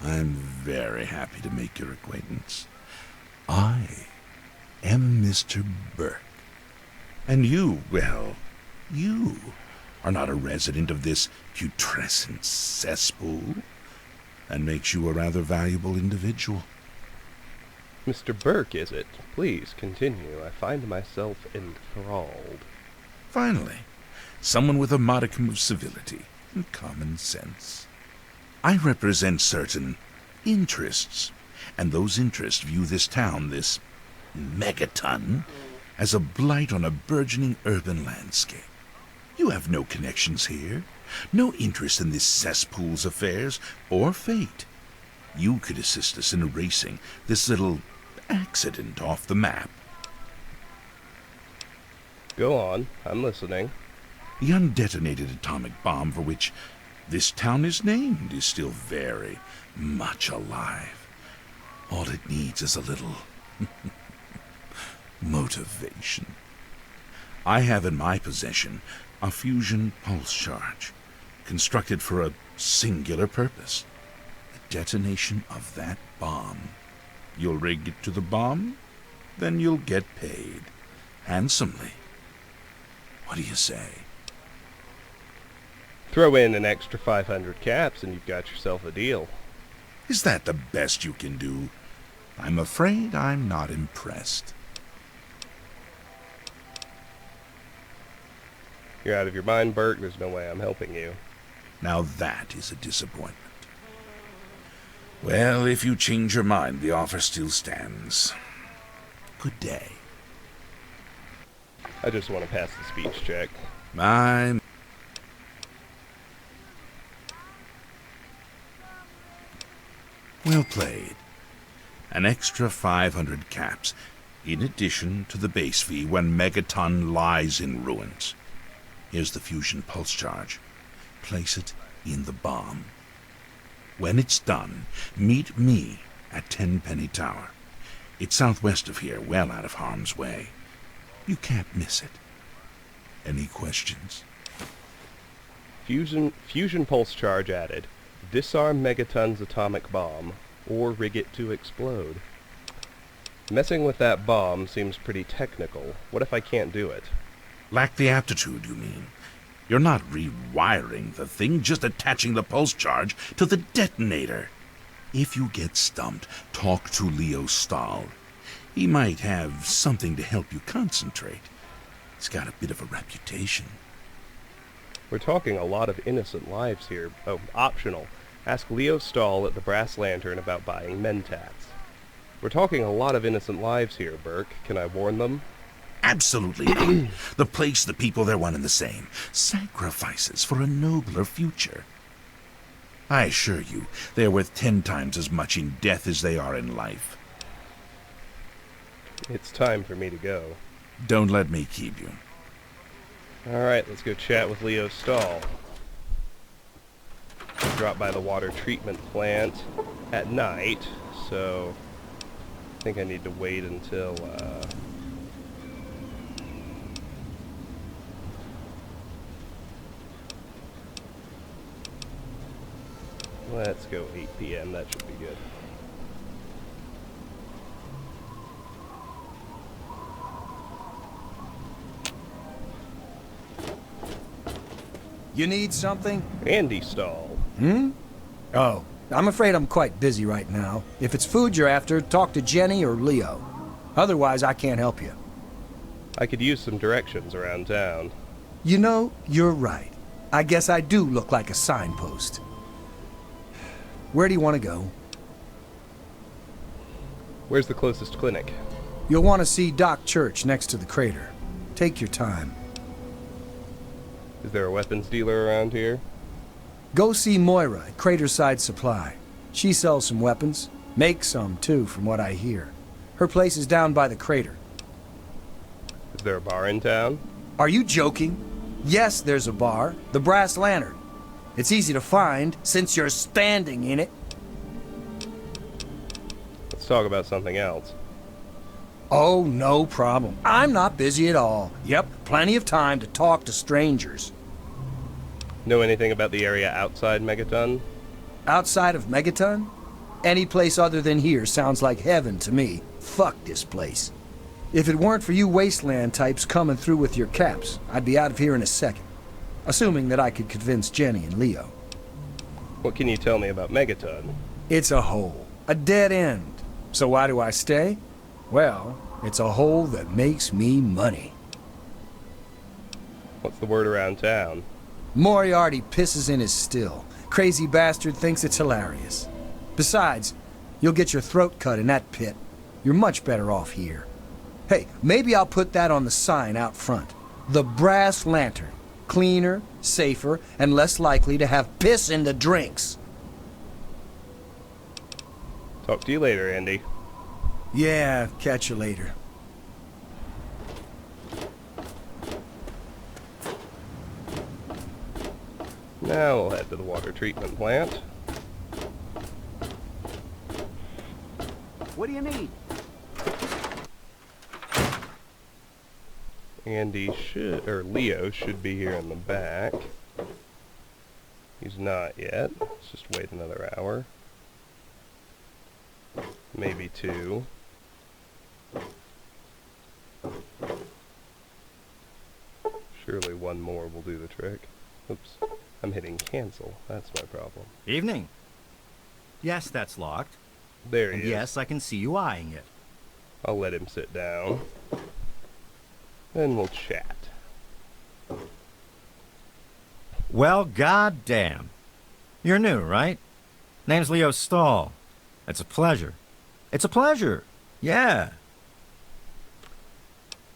[SPEAKER 14] I'm very happy to make your acquaintance. I am Mr. Burke. And you, well, you are not a resident of this putrescent cesspool. That makes you a rather valuable individual.
[SPEAKER 1] Mr. Burke, is it? Please continue. I find myself enthralled.
[SPEAKER 14] Finally, someone with a modicum of civility and common sense. I represent certain interests, and those interests view this town, this Megaton, as a blight on a burgeoning urban landscape. You have no connections here, no interest in this cesspool's affairs or fate. You could assist us in erasing this little accident off the map.
[SPEAKER 1] Go on, I'm listening.
[SPEAKER 14] The undetonated atomic bomb for which this town is named is still very much alive. All it needs is a little motivation. I have in my possession a fusion pulse charge, constructed for a singular purpose: the detonation of that bomb. You'll rig it to the bomb, then you'll get paid handsomely. What do you say?
[SPEAKER 1] Throw in an extra 500 caps and you've got yourself a deal.
[SPEAKER 14] Is that the best you can do? I'm afraid I'm not impressed.
[SPEAKER 1] You're out of your mind, Burke. There's no way I'm helping you.
[SPEAKER 14] Now that is a disappointment. Well, if you change your mind, the offer still stands. Good day.
[SPEAKER 1] I just want to pass the speech check.
[SPEAKER 14] Well played. An extra 500 caps, in addition to the base fee when Megaton lies in ruins. Here's the fusion pulse charge. Place it in the bomb. When it's done, meet me at Tenpenny Tower. It's southwest of here, well out of harm's way. You can't miss it. Any questions?
[SPEAKER 1] Fusion pulse charge added. Disarm Megaton's atomic bomb, or rig it to explode. Messing with that bomb seems pretty technical. What if I can't do it?
[SPEAKER 14] Lack the aptitude, you mean? You're not rewiring the thing, just attaching the pulse charge to the detonator. If you get stumped, talk to Leo Stahl. He might have something to help you concentrate. He's got a bit of a reputation.
[SPEAKER 1] We're talking a lot of innocent lives here. Oh, optional. Ask Leo Stahl at the Brass Lantern about buying Mentats. We're talking a lot of innocent lives here, Burke. Can I warn them?
[SPEAKER 14] Absolutely not. The place, the people, they're one and the same. Sacrifices for a nobler future. I assure you, they're worth 10 times as much in death as they are in life.
[SPEAKER 1] It's time for me to go.
[SPEAKER 14] Don't let me keep you.
[SPEAKER 1] Alright, let's go chat with Leo Stahl. Drop by the water treatment plant at night, so think I need to wait until, let's go 8 p.m. That should be good.
[SPEAKER 10] You need something?
[SPEAKER 1] Andy stall.
[SPEAKER 10] Hmm? Oh, I'm afraid I'm quite busy right now. If it's food you're after, talk to Jenny or Leo. Otherwise, I can't help you.
[SPEAKER 1] I could use some directions around town.
[SPEAKER 10] You know, you're right. I guess I do look like a signpost. Where do you want to go?
[SPEAKER 1] Where's the closest clinic?
[SPEAKER 10] You'll want to see Doc Church next to the crater. Take your time.
[SPEAKER 1] Is there a weapons dealer around here?
[SPEAKER 10] Go see Moira at Craterside Supply. She sells some weapons. Makes some, too, from what I hear. Her place is down by the crater.
[SPEAKER 1] Is there a bar in town?
[SPEAKER 10] Are you joking? Yes, there's a bar. The Brass Lantern. It's easy to find, since you're standing in it.
[SPEAKER 1] Let's talk about something else.
[SPEAKER 10] Oh, no problem. I'm not busy at all. Yep, plenty of time to talk to strangers.
[SPEAKER 1] Know anything about the area outside Megaton?
[SPEAKER 10] Outside of Megaton? Any place other than here sounds like heaven to me. Fuck this place. If it weren't for you wasteland types coming through with your caps, I'd be out of here in a second. Assuming that I could convince Jenny and Leo.
[SPEAKER 1] What can you tell me about Megaton?
[SPEAKER 10] It's a hole. A dead end. So why do I stay? Well, it's a hole that makes me money.
[SPEAKER 1] What's the word around town?
[SPEAKER 10] Moriarty pisses in his still. Crazy bastard thinks it's hilarious. Besides, you'll get your throat cut in that pit. You're much better off here. Hey, maybe I'll put that on the sign out front. The Brass Lantern. Cleaner, safer, and less likely to have piss in the drinks.
[SPEAKER 1] Talk to you later, Andy.
[SPEAKER 10] Yeah, catch you later.
[SPEAKER 1] Now we'll head to the water treatment plant.
[SPEAKER 3] What do you need?
[SPEAKER 1] Leo should be here in the back. He's not yet. Let's just wait another hour. Maybe 2. Surely 1 more will do the trick. Oops. I'm hitting cancel. That's my problem.
[SPEAKER 15] Evening. Yes, that's locked.
[SPEAKER 1] There he is.
[SPEAKER 15] Yes, I can see you eyeing it.
[SPEAKER 1] I'll let him sit down. Then we'll chat.
[SPEAKER 15] Well, goddamn. You're new, right? Name's Leo Stahl. It's a pleasure. It's a pleasure. Yeah.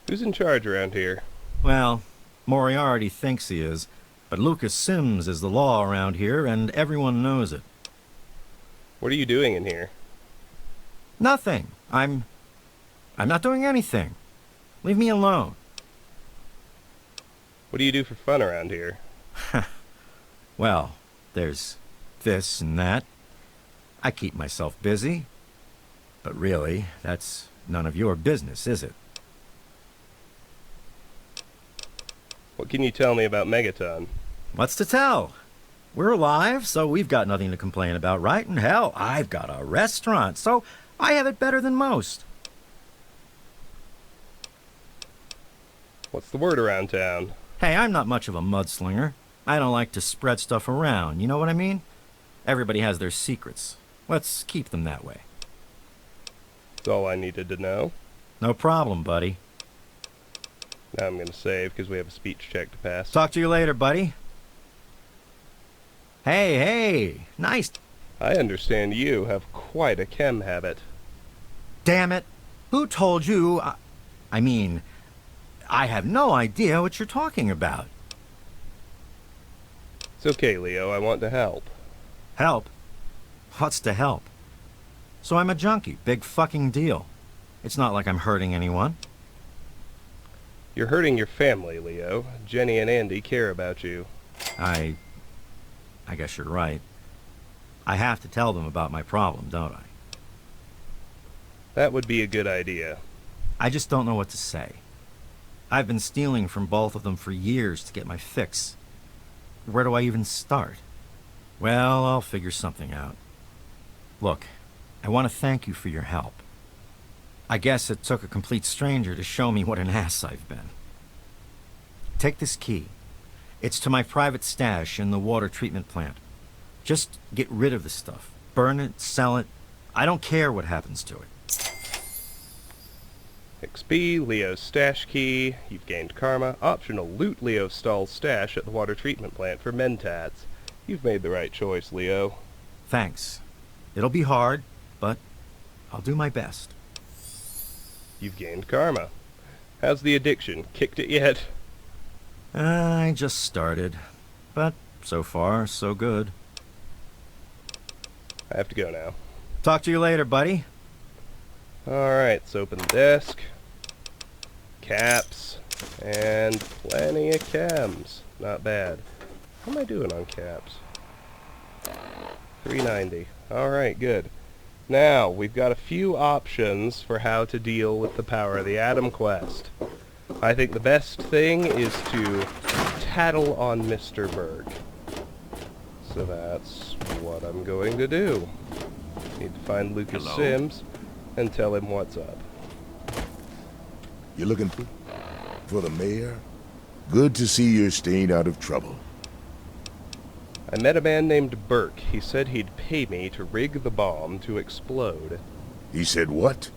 [SPEAKER 1] Who's in charge around here?
[SPEAKER 15] Well, Moriarty thinks he is, but Lucas Sims is the law around here, and everyone knows it.
[SPEAKER 1] What are you doing in here?
[SPEAKER 15] Nothing. I'm not doing anything. Leave me alone.
[SPEAKER 1] What do you do for fun around here?
[SPEAKER 15] Well, there's this and that. I keep myself busy. But really, that's none of your business, is it?
[SPEAKER 1] What can you tell me about Megaton?
[SPEAKER 15] What's to tell? We're alive, so we've got nothing to complain about, right? And hell, I've got a restaurant, so I have it better than most.
[SPEAKER 1] What's the word around town?
[SPEAKER 15] Hey, I'm not much of a mudslinger. I don't like to spread stuff around, you know what I mean? Everybody has their secrets. Let's keep them that way.
[SPEAKER 1] That's all I needed to know.
[SPEAKER 15] No problem, buddy.
[SPEAKER 1] Now I'm gonna save because we have a speech check to pass.
[SPEAKER 15] Talk to you later, buddy. Hey, nice.
[SPEAKER 1] I understand you have quite a chem habit.
[SPEAKER 15] Damn it. Who told you? I mean, I have no idea what you're talking about.
[SPEAKER 1] It's okay, Leo. I want to help.
[SPEAKER 15] Help? What's to help? So I'm a junkie. Big fucking deal. It's not like I'm hurting anyone.
[SPEAKER 1] You're hurting your family, Leo. Jenny and Andy care about you.
[SPEAKER 15] I guess you're right. I have to tell them about my problem, don't I?
[SPEAKER 1] That would be a good idea.
[SPEAKER 15] I just don't know what to say. I've been stealing from both of them for years to get my fix. Where do I even start? Well, I'll figure something out. Look, I want to thank you for your help. I guess it took a complete stranger to show me what an ass I've been. Take this key. It's to my private stash in the water treatment plant. Just get rid of the stuff. Burn it, sell it. I don't care what happens to it.
[SPEAKER 1] XP, Leo's stash key. You've gained karma. Optional loot Leo Stahl's stash at the water treatment plant for mentats. You've made the right choice, Leo.
[SPEAKER 15] Thanks. It'll be hard, but I'll do my best.
[SPEAKER 1] You've gained karma. How's the addiction? Kicked it yet?
[SPEAKER 15] I just started, but so far, so good.
[SPEAKER 1] I have to go now.
[SPEAKER 15] Talk to you later, buddy.
[SPEAKER 1] Alright, let's open the desk. Caps. And plenty of chems. Not bad. How am I doing on caps? 390. Alright, good. Now, we've got a few options for how to deal with the power of the Atom Quest. I think the best thing is to tattle on Mr. Burke. So that's what I'm going to do. Need to find Lucas Sims and tell him what's up.
[SPEAKER 2] You looking for the mayor? Good to see you're staying out of trouble.
[SPEAKER 1] I met a man named Burke. He said he'd pay me to rig the bomb to explode.
[SPEAKER 2] He said what?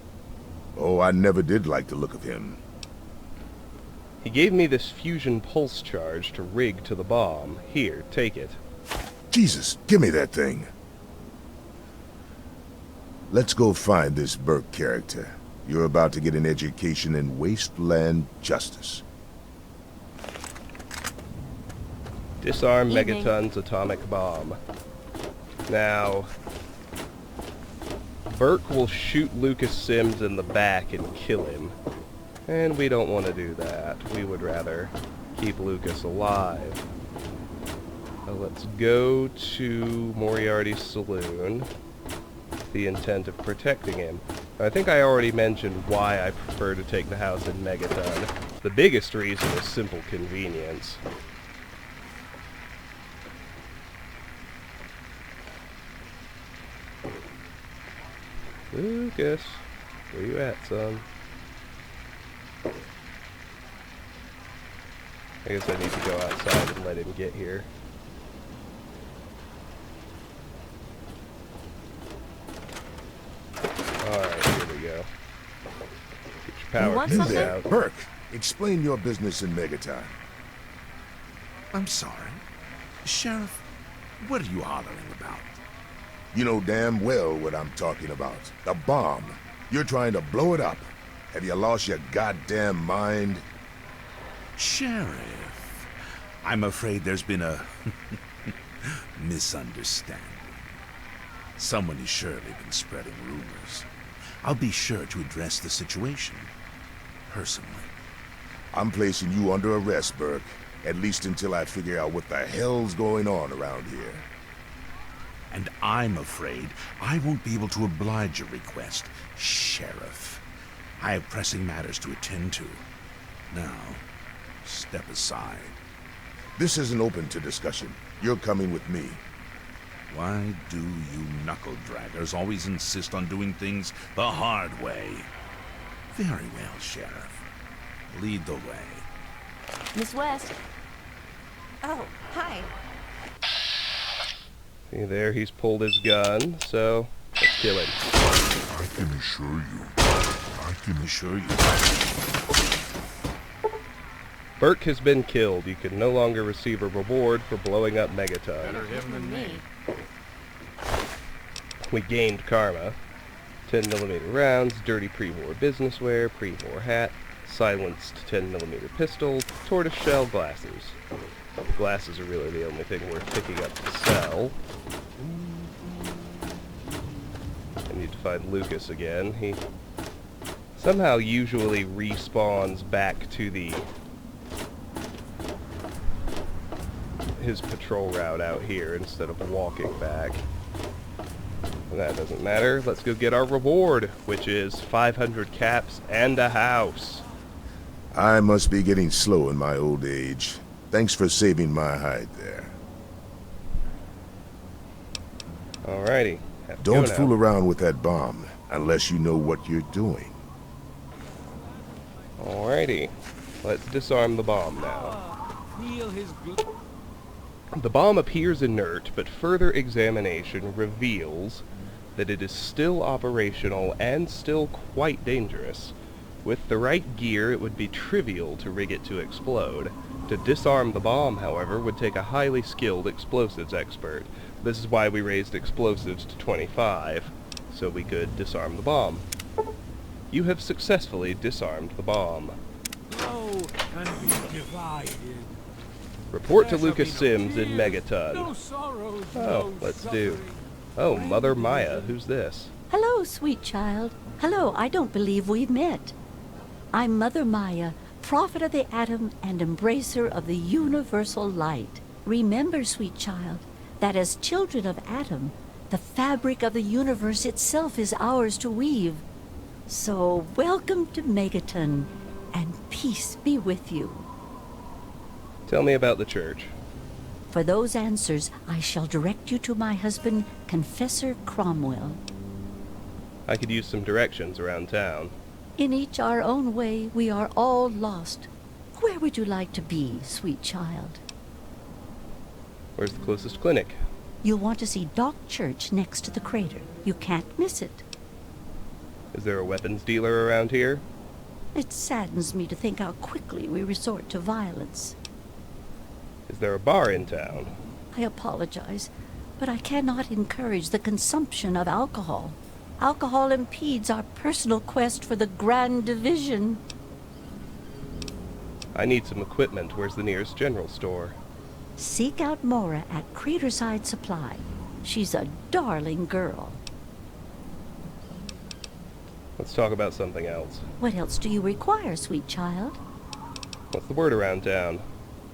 [SPEAKER 2] Oh, I never did like the look of him.
[SPEAKER 1] He gave me this fusion pulse charge to rig to the bomb. Here, take it.
[SPEAKER 2] Jesus, give me that thing. Let's go find this Burke character. You're about to get an education in wasteland justice.
[SPEAKER 1] Disarm Megaton's atomic bomb. Now, Burke will shoot Lucas Sims in the back and kill him. And we don't want to do that. We would rather keep Lucas alive. Let's go to Moriarty's saloon with the intent of protecting him. I think I already mentioned why I prefer to take the house in Megaton. The biggest reason is simple convenience. Lucas, where you at, son? I guess I need to go outside and let him get here. Alright, here we go. Get your power tools out.
[SPEAKER 2] Burke, explain your business in Megaton.
[SPEAKER 14] I'm sorry. Sheriff, what are you hollering about?
[SPEAKER 2] You know damn well what I'm talking about. The bomb. You're trying to blow it up. Have you lost your goddamn mind?
[SPEAKER 14] Sheriff, I'm afraid there's been a misunderstanding. Someone has surely been spreading rumors. I'll be sure to address the situation personally.
[SPEAKER 2] I'm placing you under arrest, Burke. At least until I figure out what the hell's going on around here.
[SPEAKER 14] And I'm afraid I won't be able to oblige your request, Sheriff. I have pressing matters to attend to. Now, step aside.
[SPEAKER 2] This isn't open to discussion. You're coming with me.
[SPEAKER 14] Why do you knuckle-draggers always insist on doing things the hard way? Very well, Sheriff. Lead the way.
[SPEAKER 8] Miss West.
[SPEAKER 13] Oh, hi.
[SPEAKER 1] See there, he's pulled his gun, so let's kill him.
[SPEAKER 2] I can assure you.
[SPEAKER 1] Burke has been killed. You can no longer receive a reward for blowing up Megaton.
[SPEAKER 8] Better him than me.
[SPEAKER 1] We gained karma. 10mm rounds, dirty pre-war business wear, pre-war hat, silenced 10mm pistol, tortoiseshell glasses. The glasses are really the only thing worth picking up to sell. I need to find Lucas again. He somehow usually respawns back to his patrol route out here instead of walking back. That doesn't matter. Let's go get our reward, which is 500 caps and a house.
[SPEAKER 2] I must be getting slow in my old age. Thanks for saving my hide there.
[SPEAKER 1] Alrighty.
[SPEAKER 2] Don't fool around with that bomb, unless you know what you're doing.
[SPEAKER 1] Alrighty. Let's disarm the bomb now. The bomb appears inert, but further examination reveals that it is still operational and still quite dangerous. With the right gear, it would be trivial to rig it to explode. To disarm the bomb, however, would take a highly skilled explosives expert. This is why we raised explosives to 25, so we could disarm the bomb. You have successfully disarmed the bomb. Report to Lucas Sims in Megaton. Oh, let's do. Oh, Mother Maya, who's this?
[SPEAKER 9] Hello, sweet child. Hello, I don't believe we've met. I'm Mother Maya, prophet of the atom and embracer of the universal light. Remember, sweet child, that as children of Atom, the fabric of the universe itself is ours to weave. So, welcome to Megaton, and peace be with you.
[SPEAKER 1] Tell me about the church.
[SPEAKER 9] For those answers, I shall direct you to my husband, Confessor Cromwell.
[SPEAKER 1] I could use some directions around town.
[SPEAKER 9] In each our own way, we are all lost. Where would you like to be, sweet child?
[SPEAKER 1] Where's the closest clinic?
[SPEAKER 9] You'll want to see Dock Church next to the crater. You can't miss it.
[SPEAKER 1] Is there a weapons dealer around here?
[SPEAKER 9] It saddens me to think how quickly we resort to violence.
[SPEAKER 1] Is there a bar in town?
[SPEAKER 9] I apologize, but I cannot encourage the consumption of alcohol. Alcohol impedes our personal quest for the Grand Division.
[SPEAKER 1] I need some equipment. Where's the nearest general store?
[SPEAKER 9] Seek out Mora at Craterside Supply. She's a darling girl.
[SPEAKER 1] Let's talk about something else.
[SPEAKER 9] What else do you require, sweet child?
[SPEAKER 1] What's the word around town?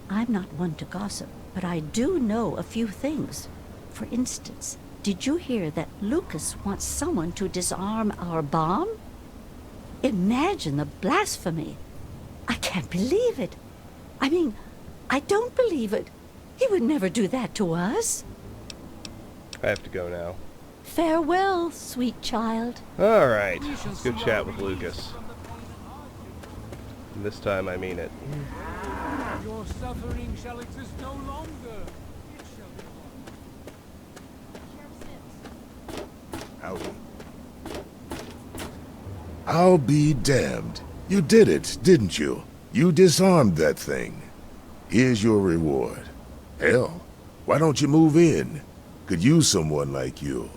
[SPEAKER 9] I'm not one to gossip, but I do know a few things. For instance, did you hear that Lucas wants someone to disarm our bomb? Imagine the blasphemy. I can't believe it. I mean, I don't believe it. He would never do that to us.
[SPEAKER 1] I have to go now.
[SPEAKER 9] Farewell, sweet child.
[SPEAKER 1] Alright, let's go chat with Lucas. And this time I mean it.
[SPEAKER 5] Your suffering shall exist no longer. It shall be.
[SPEAKER 2] Howdy. I'll be damned. You did it, didn't you? You disarmed that thing. Here's your reward. Hell, why don't you move in? Could use someone like you.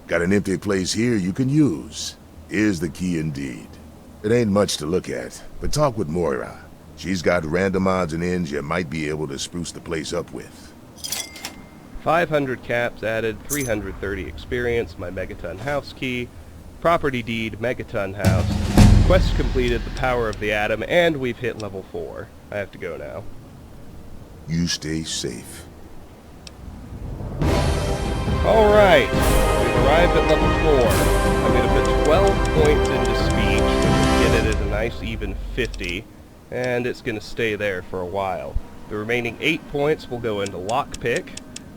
[SPEAKER 2] Got an empty place here you can use. Here's the key indeed. It ain't much to look at, but talk with Moira. She's got random odds and ends you might be able to spruce the place up with.
[SPEAKER 1] 500 caps added, 330 experience, my Megaton house key, property deed, Megaton house, quest completed, the power of the atom, and we've hit level 4. I have to go now.
[SPEAKER 2] You stay safe.
[SPEAKER 1] Alright, we've arrived at level 4. I'm going to put 12 points into speech, get it at a nice even 50, and it's going to stay there for a while. The remaining 8 points will go into lockpick,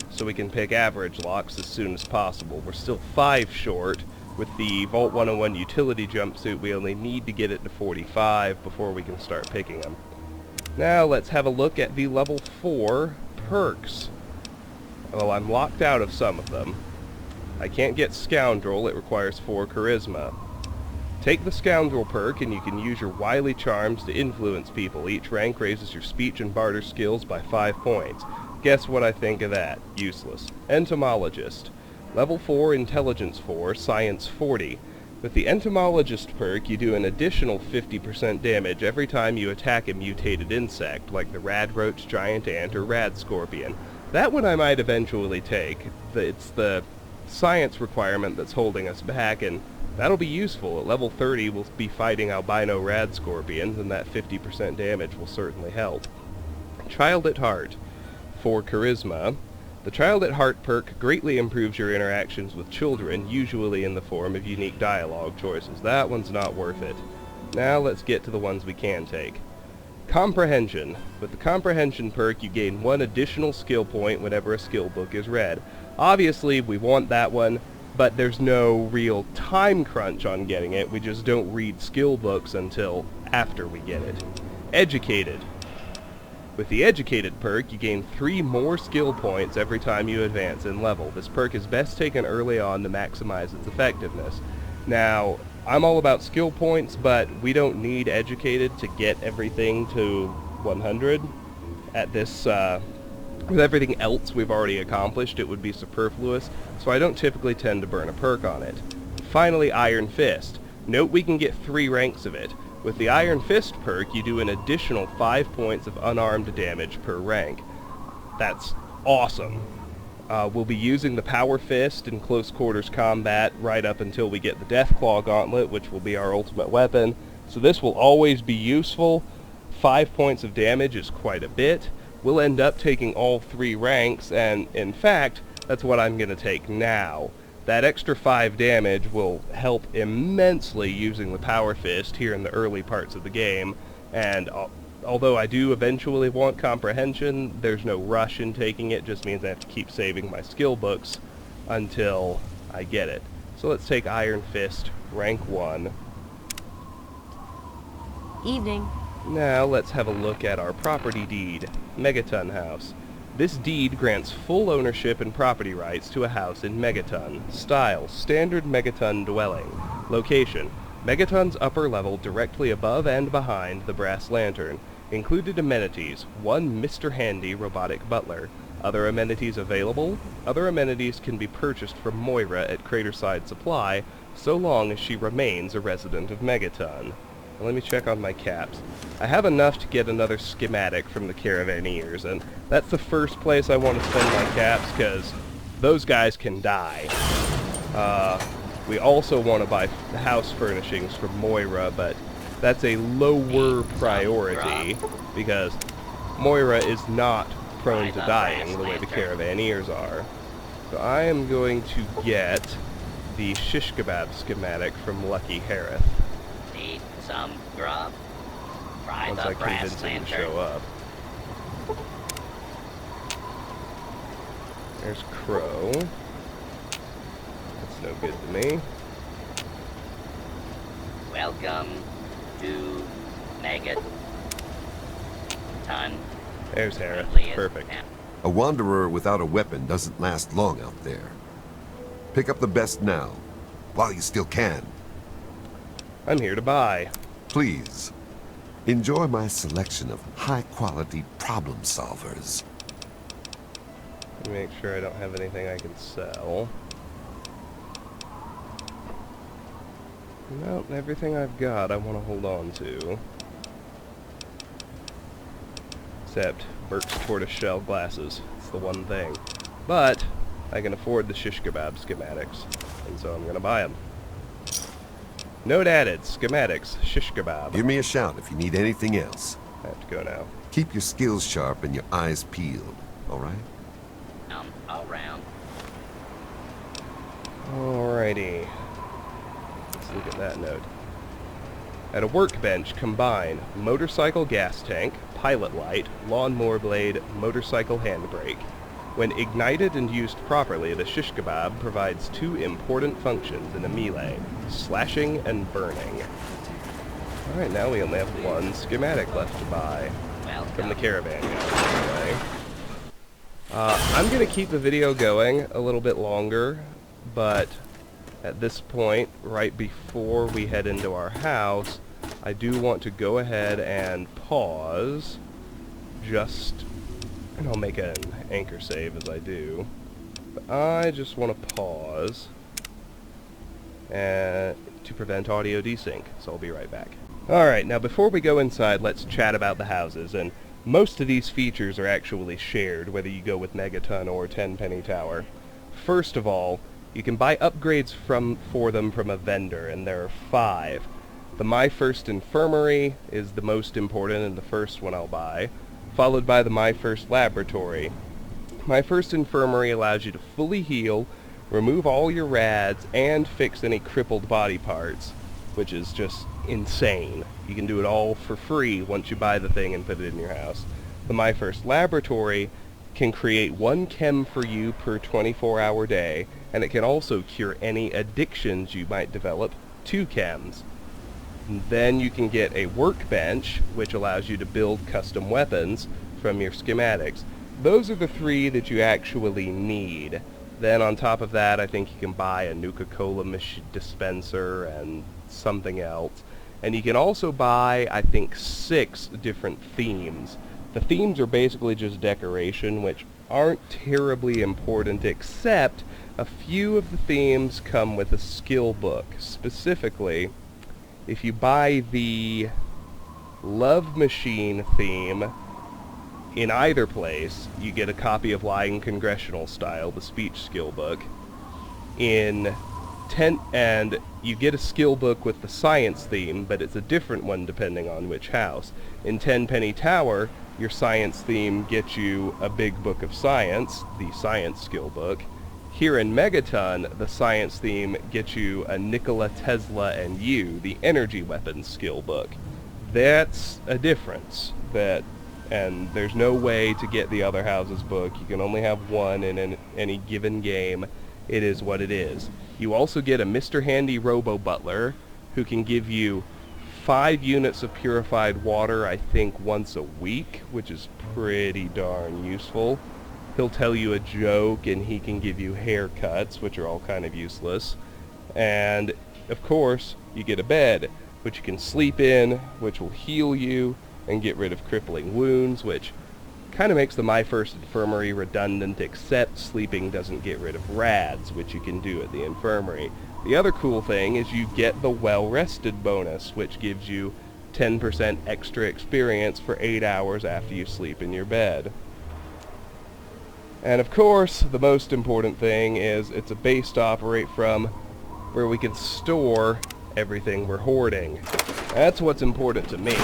[SPEAKER 1] so we can pick average locks as soon as possible. We're still 5 short. With the Vault 101 utility jumpsuit, we only need to get it to 45 before we can start picking them. Now let's have a look at the level 4 perks. Well, I'm locked out of some of them. I can't get Scoundrel, it requires 4 Charisma. Take the Scoundrel perk and you can use your wily charms to influence people. Each rank raises your speech and barter skills by 5 points. Guess what I think of that? Useless. Entomologist. Level 4, Intelligence 4, Science 40. With the Entomologist perk, you do an additional 50% damage every time you attack a mutated insect, like the Radroach, Giant Ant, or Rad Scorpion. That one I might eventually take. It's the science requirement that's holding us back, and that'll be useful. At level 30, we'll be fighting albino Rad Scorpions, and that 50% damage will certainly help. Child at Heart. For Charisma, The Child at Heart perk greatly improves your interactions with children, usually in the form of unique dialogue choices. That one's not worth it. Now let's get to the ones we can take. Comprehension. With the Comprehension perk, you gain 1 additional skill point whenever a skill book is read. Obviously, we want that one, but there's no real time crunch on getting it. We just don't read skill books until after we get it. Educated. With the Educated perk, you gain 3 more skill points every time you advance in level. This perk is best taken early on to maximize its effectiveness. Now, I'm all about skill points, but we don't need Educated to get everything to 100. At this, with everything else we've already accomplished, it would be superfluous, so I don't typically tend to burn a perk on it. Finally, Iron Fist. Note we can get 3 ranks of it. With the Iron Fist perk, you do an additional 5 points of unarmed damage per rank. That's awesome. We'll be using the Power Fist in close quarters combat right up until we get the Deathclaw Gauntlet, which will be our ultimate weapon. So this will always be useful. 5 points of damage is quite a bit. We'll end up taking all 3 ranks, and in fact, that's what I'm going to take now. That extra 5 damage will help immensely using the Power Fist here in the early parts of the game, and although I do eventually want Comprehension, there's no rush in taking it. Just means I have to keep saving my skill books until I get it. So let's take Iron Fist, rank 1.
[SPEAKER 4] Evening.
[SPEAKER 1] Now let's have a look at our property deed, Megaton House. This deed grants full ownership and property rights to a house in Megaton. Style, standard Megaton dwelling. Location, Megaton's upper level directly above and behind the brass lantern. Included amenities, 1 Mr. Handy robotic butler. Other amenities available? Other amenities can be purchased from Moira at Craterside Supply, so long as she remains a resident of Megaton. Let me check on my caps. I have enough to get another schematic from the Caravaneers, and that's the first place I want to spend my caps, because those guys can die. We also want to buy house furnishings from Moira, but that's a lower priority, because Moira is not prone to dying the way the Caravaneers are. So I am going to get the Shish Kebab schematic from Lucky Harith.
[SPEAKER 16] Need some grub? Try
[SPEAKER 1] Once
[SPEAKER 16] the
[SPEAKER 1] I convince
[SPEAKER 16] brass
[SPEAKER 1] him to
[SPEAKER 16] lantern.
[SPEAKER 1] show up. There's Crow. That's no good to me.
[SPEAKER 16] Welcome to Megaton.
[SPEAKER 1] There's Harith. Perfect.
[SPEAKER 17] A wanderer without a weapon doesn't last long out there. Pick up the best now, while you still can.
[SPEAKER 1] I'm here to buy.
[SPEAKER 17] Please, enjoy my selection of high-quality problem solvers.
[SPEAKER 1] Let me make sure I don't have anything I can sell. Nope, everything I've got I want to hold on to. Except Burke's tortoiseshell glasses. It's the one thing. But I can afford the Shish Kebab schematics, and so I'm going to buy them. Note added, schematics, Shish Kebab.
[SPEAKER 17] Give me a shout if you need anything else.
[SPEAKER 1] I have to go now.
[SPEAKER 17] Keep your skills sharp and your eyes peeled, alright?
[SPEAKER 16] Around.
[SPEAKER 1] Alrighty. Let's look at that note. At a workbench, combine motorcycle gas tank, pilot light, lawnmower blade, motorcycle handbrake. When ignited and used properly, the Shish Kebab provides 2 important functions in a melee, slashing and burning. Alright, now we only have 1 schematic left to buy from the caravan guys, anyway. I'm going to keep the video going a little bit longer, but at this point, right before we head into our house, I do want to go ahead and pause, and I'll make an anchor save as I do, but I just want to pause to prevent audio desync, so I'll be right back. Alright, now before we go inside, let's chat about the houses, and most of these features are actually shared, whether you go with Megaton or Tenpenny Tower. First of all, you can buy upgrades for them from a vendor, and there are 5. The My First Infirmary is the most important and the first one I'll buy, followed by the My First Laboratory. My first infirmary allows you to fully heal, remove all your rads, and fix any crippled body parts, which is just insane. You can do it all for free once you buy the thing and put it in your house. The My First Laboratory can create 1 chem for you per 24-hour day, and it can also cure any addictions you might develop to chems. And then you can get a workbench, which allows you to build custom weapons from your schematics. Those are the 3 that you actually need. Then on top of that, I think you can buy a Nuka-Cola dispenser and something else. And you can also buy, I think, 6 different themes. The themes are basically just decoration, which aren't terribly important, except a few of the themes come with a skill book. Specifically, if you buy the Love Machine theme in either place, you get a copy of Lying Congressional Style, the speech skill book. And you get a skill book with the science theme, but it's a different one depending on which house. In Tenpenny Tower, your science theme gets you a big book of science, the science skill book. Here in Megaton, the science theme gets you a Nikola Tesla and You, the energy weapons skill book. That's a difference. And there's no way to get the other house's book. You can only have one in any given game. It is what it is. You also get a Mr. Handy Robo Butler, who can give you 5 units of purified water, I think, once a week, which is pretty darn useful. He'll tell you a joke, and he can give you haircuts, which are all kind of useless. And, of course, you get a bed, which you can sleep in, which will heal you, and get rid of crippling wounds, which kind of makes the My First Infirmary redundant, except sleeping doesn't get rid of rads, which you can do at the infirmary. The other cool thing is you get the well-rested bonus, which gives you 10% extra experience for 8 hours after you sleep in your bed. And of course, the most important thing is it's a base to operate from where we can store everything we're hoarding. That's what's important to me.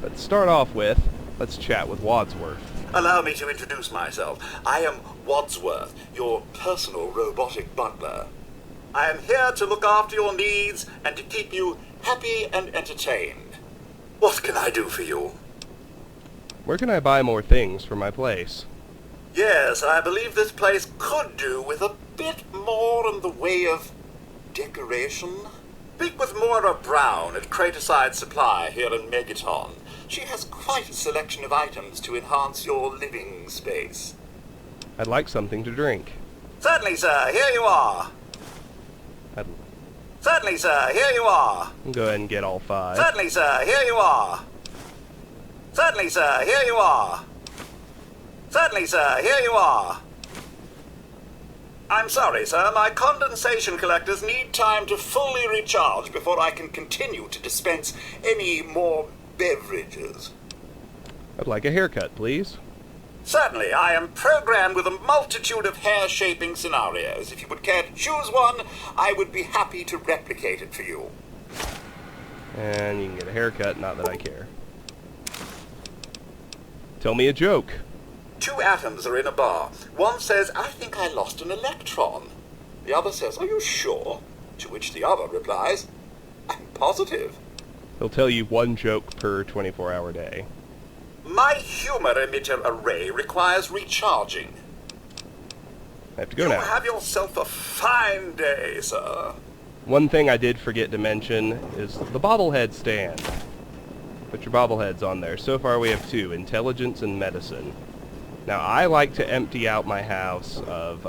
[SPEAKER 1] But to start off with, let's chat with Wadsworth.
[SPEAKER 18] Allow me to introduce myself. I am Wadsworth, your personal robotic butler. I am here to look after your needs and to keep you happy and entertained. What can I do for you?
[SPEAKER 1] Where can I buy more things for my place?
[SPEAKER 18] Yes, I believe this place could do with a bit more in the way of decoration. Speak with Moira Brown at Craterside Supply here in Megaton. She has quite a selection of items to enhance your living space.
[SPEAKER 1] I'd like something to drink.
[SPEAKER 18] Certainly, sir. Here you are. Certainly, sir. Here you are.
[SPEAKER 1] Go ahead and get all 5.
[SPEAKER 18] Certainly, sir. Here you are. Certainly, sir. Here you are. Certainly, sir. Here you are. I'm sorry, sir. My condensation collectors need time to fully recharge before I can continue to dispense any more beverages.
[SPEAKER 1] I'd like a haircut, please.
[SPEAKER 18] Certainly. I am programmed with a multitude of hair-shaping scenarios. If you would care to choose one, I would be happy to replicate it for you.
[SPEAKER 1] And you can get a haircut, not that I care. Tell me a joke.
[SPEAKER 18] 2 atoms are in a bar. One says, "I think I lost an electron." The other says, "Are you sure?" To which the other replies, "I'm positive."
[SPEAKER 1] He'll tell you 1 joke per 24-hour day.
[SPEAKER 18] My humor emitter array requires recharging.
[SPEAKER 1] I have to go now.
[SPEAKER 18] You have yourself a fine day, sir.
[SPEAKER 1] One thing I did forget to mention is the bobblehead stand. Put your bobbleheads on there. So far we have 2, intelligence and medicine. Now I like to empty out my house of,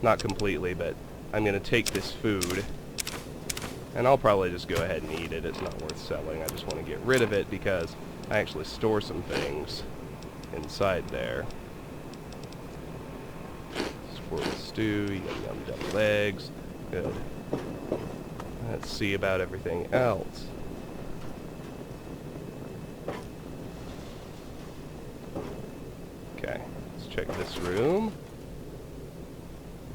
[SPEAKER 1] not completely, but I'm going to take this food, and I'll probably just go ahead and eat it. It's not worth selling. I just want to get rid of it because I actually store some things inside there. Squirrel stew, yum deviled eggs. Good. Let's see about everything else. Okay, let's check this room.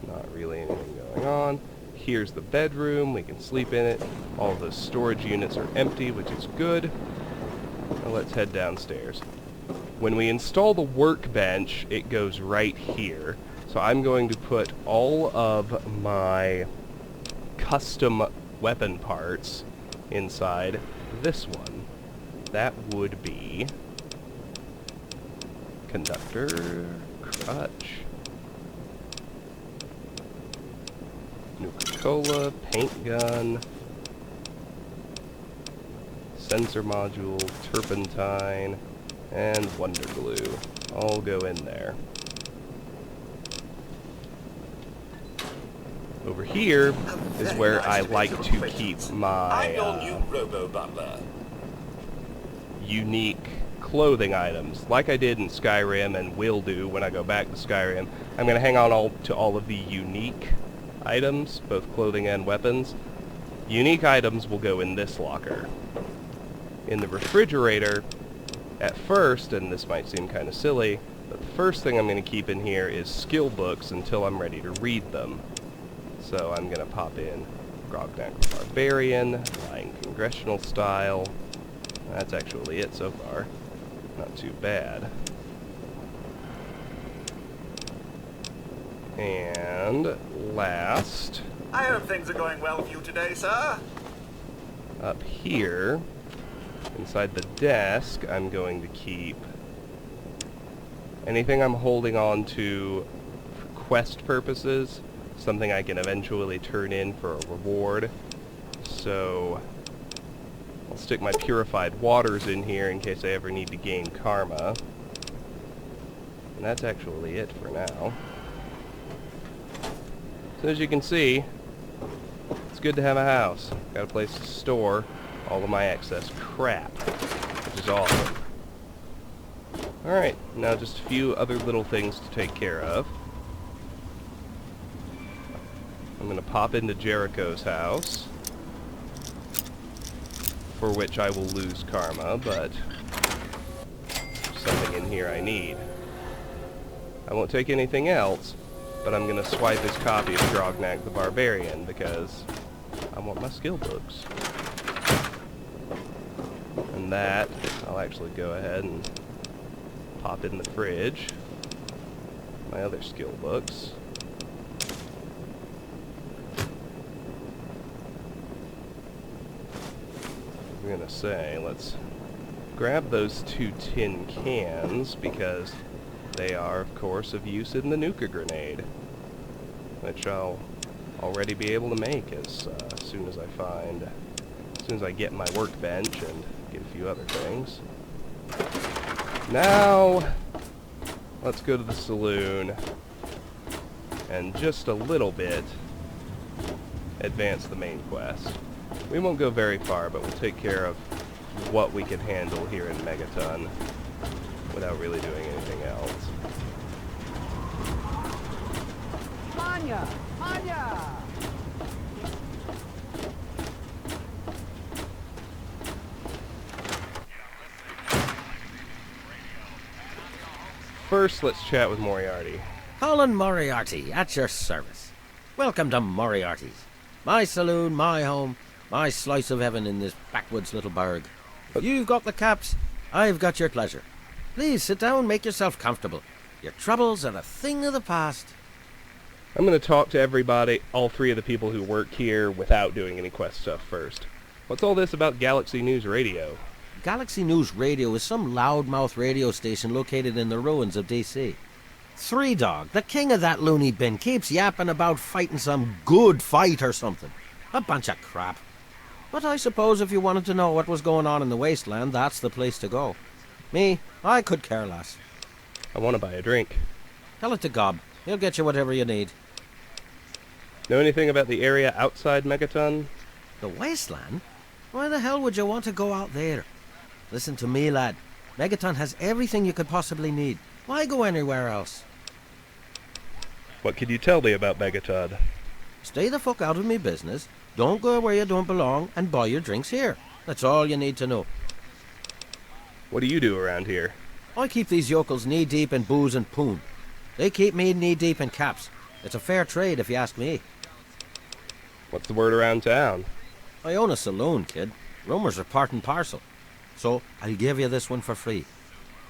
[SPEAKER 1] Not really anything going on. Here's the bedroom. We can sleep in it. All of those storage units are empty, which is good. Now let's head downstairs. When we install the workbench, it goes right here. So I'm going to put all of my custom weapon parts inside this one. That would be conductor, crutch, Nuka-Cola, paint gun, sensor module, turpentine, and wonder glue. All go in there. Over here is where I like to keep my unique clothing items. Like I did in Skyrim and will do when I go back to Skyrim, I'm going to hang on to all of the unique items, both clothing and weapons. Unique items will go in this locker. In the refrigerator, at first, and this might seem kind of silly, but the first thing I'm going to keep in here is skill books until I'm ready to read them. So I'm going to pop in Grognak the Barbarian, Lying Congressional Style. That's actually it so far. Not too bad. And last,
[SPEAKER 18] I hope things are going well for you today, sir.
[SPEAKER 1] Up here, inside the desk, I'm going to keep anything I'm holding on to for quest purposes, something I can eventually turn in for a reward. So I'll stick my purified waters in here in case I ever need to gain karma. And that's actually it for now. So as you can see, it's good to have a house. Got a place to store all of my excess crap, which is awesome. Alright, now just a few other little things to take care of. I'm going to pop into Jericho's house, for which I will lose karma, but there's something in here I need. I won't take anything else, but I'm going to swipe his copy of Grognak the Barbarian because I want my skill books. And that, I'll actually go ahead and pop in the fridge. My other skill books. I'm going to say, let's grab those 2 tin cans because they are, of course, of use in the Nuka grenade, which I'll already be able to make as soon as I get my workbench and get a few other things. Now, let's go to the saloon and just a little bit advance the main quest. We won't go very far, but we'll take care of what we can handle here in Megaton without really doing anything else.
[SPEAKER 3] Manya! Manya!
[SPEAKER 1] First, let's chat with Moriarty.
[SPEAKER 19] Colin Moriarty, at your service. Welcome to Moriarty's. My saloon, my home, my slice of heaven in this backwoods little burg. You've got the caps, I've got your pleasure. Please sit down, make yourself comfortable. Your troubles are a thing of the past.
[SPEAKER 1] I'm going to talk to everybody, all 3 of the people who work here, without doing any quest stuff first. What's all this about Galaxy News Radio?
[SPEAKER 19] Galaxy News Radio is some loudmouth radio station located in the ruins of D.C. Three Dog, the king of that loony bin, keeps yapping about fighting some good fight or something. A bunch of crap. But I suppose if you wanted to know what was going on in the wasteland, that's the place to go. Me, I could care less.
[SPEAKER 1] I want to buy a drink.
[SPEAKER 19] Tell it to Gob. He'll get you whatever you need.
[SPEAKER 1] Know anything about the area outside Megaton?
[SPEAKER 19] The wasteland? Why the hell would you want to go out there? Listen to me, lad. Megaton has everything you could possibly need. Why go anywhere else?
[SPEAKER 1] What could you tell me about Megaton?
[SPEAKER 19] Stay the fuck out of me business, don't go where you don't belong, and buy your drinks here. That's all you need to know.
[SPEAKER 1] What do you do around here?
[SPEAKER 19] I keep these yokels knee-deep in booze and poon. They keep me knee-deep in caps. It's a fair trade, if you ask me.
[SPEAKER 1] What's the word around town?
[SPEAKER 19] I own a saloon, kid. Rumors are part and parcel. So, I'll give you this one for free.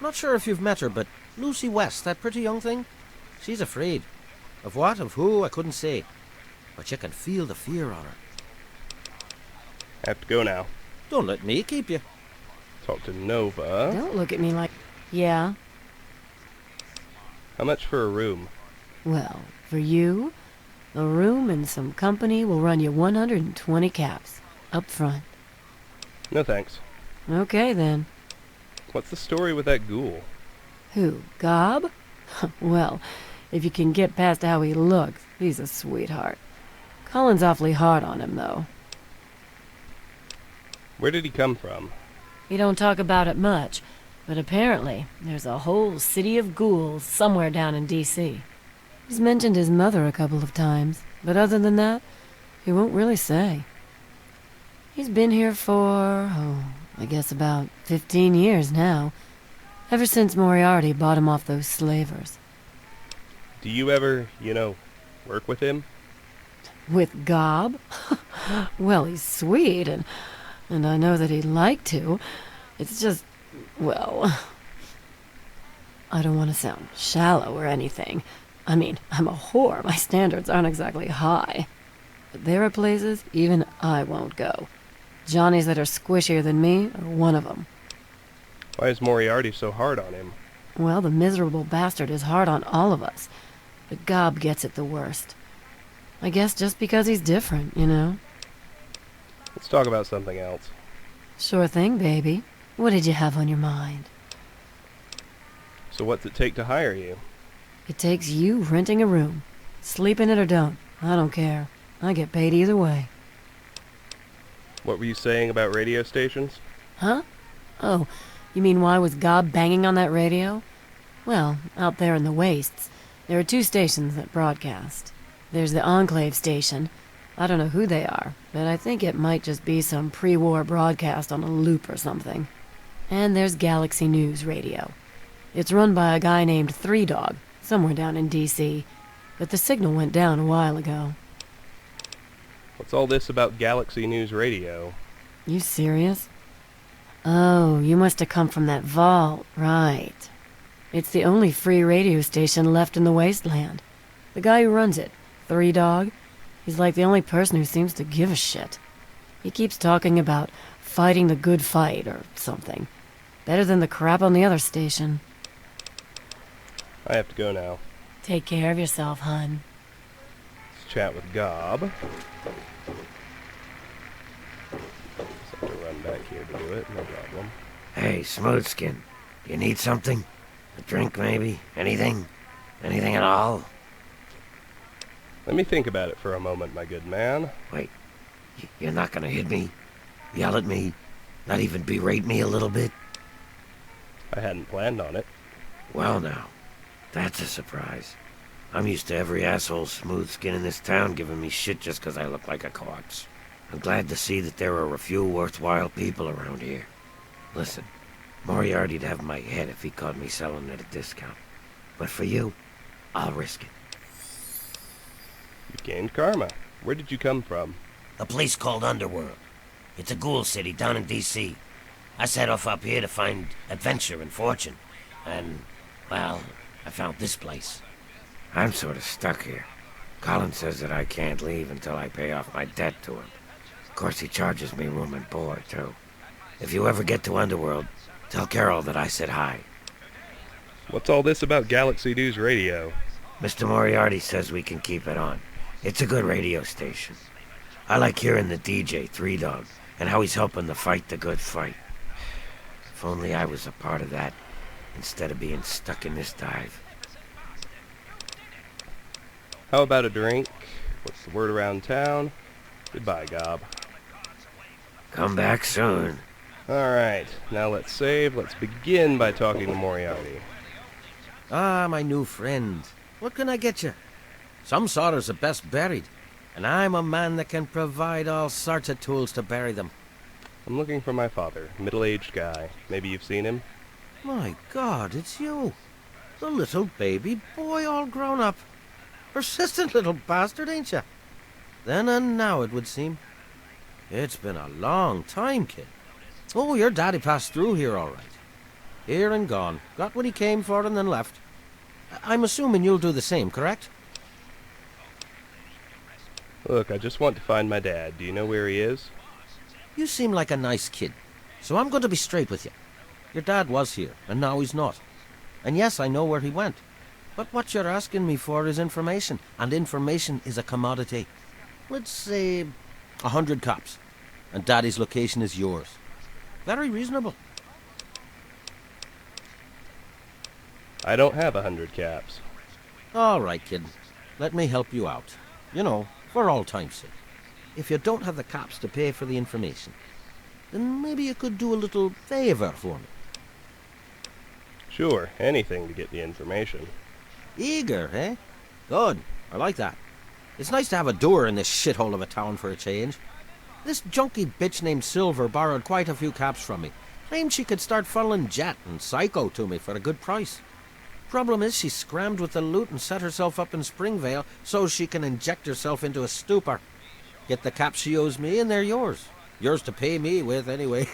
[SPEAKER 19] Not sure if you've met her, but Lucy West, that pretty young thing, she's afraid. Of what, of who, I couldn't say. But you can feel the fear on her.
[SPEAKER 1] I have to go now.
[SPEAKER 19] Don't let me keep you.
[SPEAKER 1] Talk to Nova.
[SPEAKER 8] Don't look at me like... Yeah?
[SPEAKER 1] How much for a room?
[SPEAKER 8] Well, for you, a room and some company will run you 120 caps. Up front.
[SPEAKER 1] No thanks.
[SPEAKER 8] Okay, then.
[SPEAKER 1] What's the story with that ghoul?
[SPEAKER 8] Who, Gob? Well, if you can get past how he looks, he's a sweetheart. Colin's awfully hard on him, though.
[SPEAKER 1] Where did he come from?
[SPEAKER 8] He don't talk about it much, but apparently there's a whole city of ghouls somewhere down in D.C. He's mentioned his mother a couple of times, but other than that, he won't really say. He's been here for, I guess about 15 years now. Ever since Moriarty bought him off those slavers.
[SPEAKER 1] Do you ever, work with him?
[SPEAKER 8] With Gob? Well, he's sweet, and I know that he'd like to. It's just, well... I don't want to sound shallow or anything. I mean, I'm a whore. My standards aren't exactly high. But there are places even I won't go. Johnnies that are squishier than me are one of them.
[SPEAKER 1] Why is Moriarty so hard on him?
[SPEAKER 8] Well, the miserable bastard is hard on all of us. But Gob gets it the worst. I guess just because he's different,
[SPEAKER 1] Let's talk about something else.
[SPEAKER 8] Sure thing, baby. What did you have on your mind?
[SPEAKER 1] So what's it take to hire you?
[SPEAKER 8] It takes you renting a room. Sleep in it or don't. I don't care. I get paid either way.
[SPEAKER 1] What were you saying about radio stations?
[SPEAKER 8] Huh? Oh, you mean why was Gob banging on that radio? Well, out there in the wastes, there are 2 stations that broadcast. There's the Enclave station. I don't know who they are, but I think it might just be some pre-war broadcast on a loop or something. And there's Galaxy News Radio. It's run by a guy named Three Dog, somewhere down in D.C., but the signal went down a while ago.
[SPEAKER 1] What's all this about Galaxy News Radio?
[SPEAKER 8] You serious? Oh, you must have come from that vault, right. It's the only free radio station left in the wasteland. The guy who runs it, Three Dog, he's like the only person who seems to give a shit. He keeps talking about fighting the good fight or something. Better than the crap on the other station.
[SPEAKER 1] I have to go now.
[SPEAKER 8] Take care of yourself, hun.
[SPEAKER 1] Let's chat with Gob. Just have to run back here to do it, no problem.
[SPEAKER 7] Hey, Smoothskin. You need something? A drink, maybe? Anything? Anything at all?
[SPEAKER 1] Let me think about it for a moment, my good man.
[SPEAKER 7] Wait. You're not gonna hit me? Yell at me? Not even berate me a little bit?
[SPEAKER 1] I hadn't planned on it.
[SPEAKER 7] Well now, that's a surprise. I'm used to every asshole smooth-skin in this town giving me shit just 'cause I look like a corpse. I'm glad to see that there are a few worthwhile people around here. Listen, Moriarty'd have my head if he caught me selling at a discount. But for you, I'll risk it.
[SPEAKER 1] You gained karma. Where did you come from?
[SPEAKER 7] A place called Underworld. It's a ghoul city down in D.C. I set off up here to find adventure and fortune. And, well, I found this place. I'm sort of stuck here. Colin says that I can't leave until I pay off my debt to him. Of course, he charges me room and board, too. If you ever get to Underworld, tell Carol that I said hi.
[SPEAKER 1] What's all this about Galaxy News Radio?
[SPEAKER 7] Mr. Moriarty says we can keep it on. It's a good radio station. I like hearing the DJ, Three Dog, and how he's helping to fight the good fight. If only I was a part of that, instead of being stuck in this dive.
[SPEAKER 1] How about a drink? What's the word around town? Goodbye, Gob.
[SPEAKER 7] Come back soon.
[SPEAKER 1] Alright, now let's save. Let's begin by talking to Moriarty.
[SPEAKER 19] Ah, my new friend. What can I get you? Some sorters are best buried, and I'm a man that can provide all sorts of tools to bury them.
[SPEAKER 1] I'm looking for my father, middle-aged guy. Maybe you've seen him?
[SPEAKER 19] My God, it's you. The little baby boy all grown up. Persistent little bastard, ain't you? Then and now, it would seem. It's been a long time, kid. Oh, your daddy passed through here all right. Here and gone. Got what he came for and then left. I'm assuming you'll do the same, correct?
[SPEAKER 1] Look, I just want to find my dad. Do you know where he is?
[SPEAKER 19] You seem like a nice kid, so I'm going to be straight with you. Your dad was here, and now he's not. And yes, I know where he went. But what you're asking me for is information, and information is a commodity. Let's say 100 cops, and Daddy's location is yours. Very reasonable.
[SPEAKER 1] I don't have 100 caps.
[SPEAKER 19] All right, kid. Let me help you out. You know, for all time's sake. If you don't have the cops to pay for the information, then maybe you could do a little favor for me.
[SPEAKER 1] Sure, anything to get the information.
[SPEAKER 19] Eager, eh? Good. I like that. It's nice to have a doer in this shithole of a town for a change. This junky bitch named Silver borrowed quite a few caps from me. Claimed she could start funneling Jet and Psycho to me for a good price. Problem is, she scrammed with the loot and set herself up in Springvale so she can inject herself into a stupor. Get the caps she owes me and they're yours. Yours to pay me with, anyway.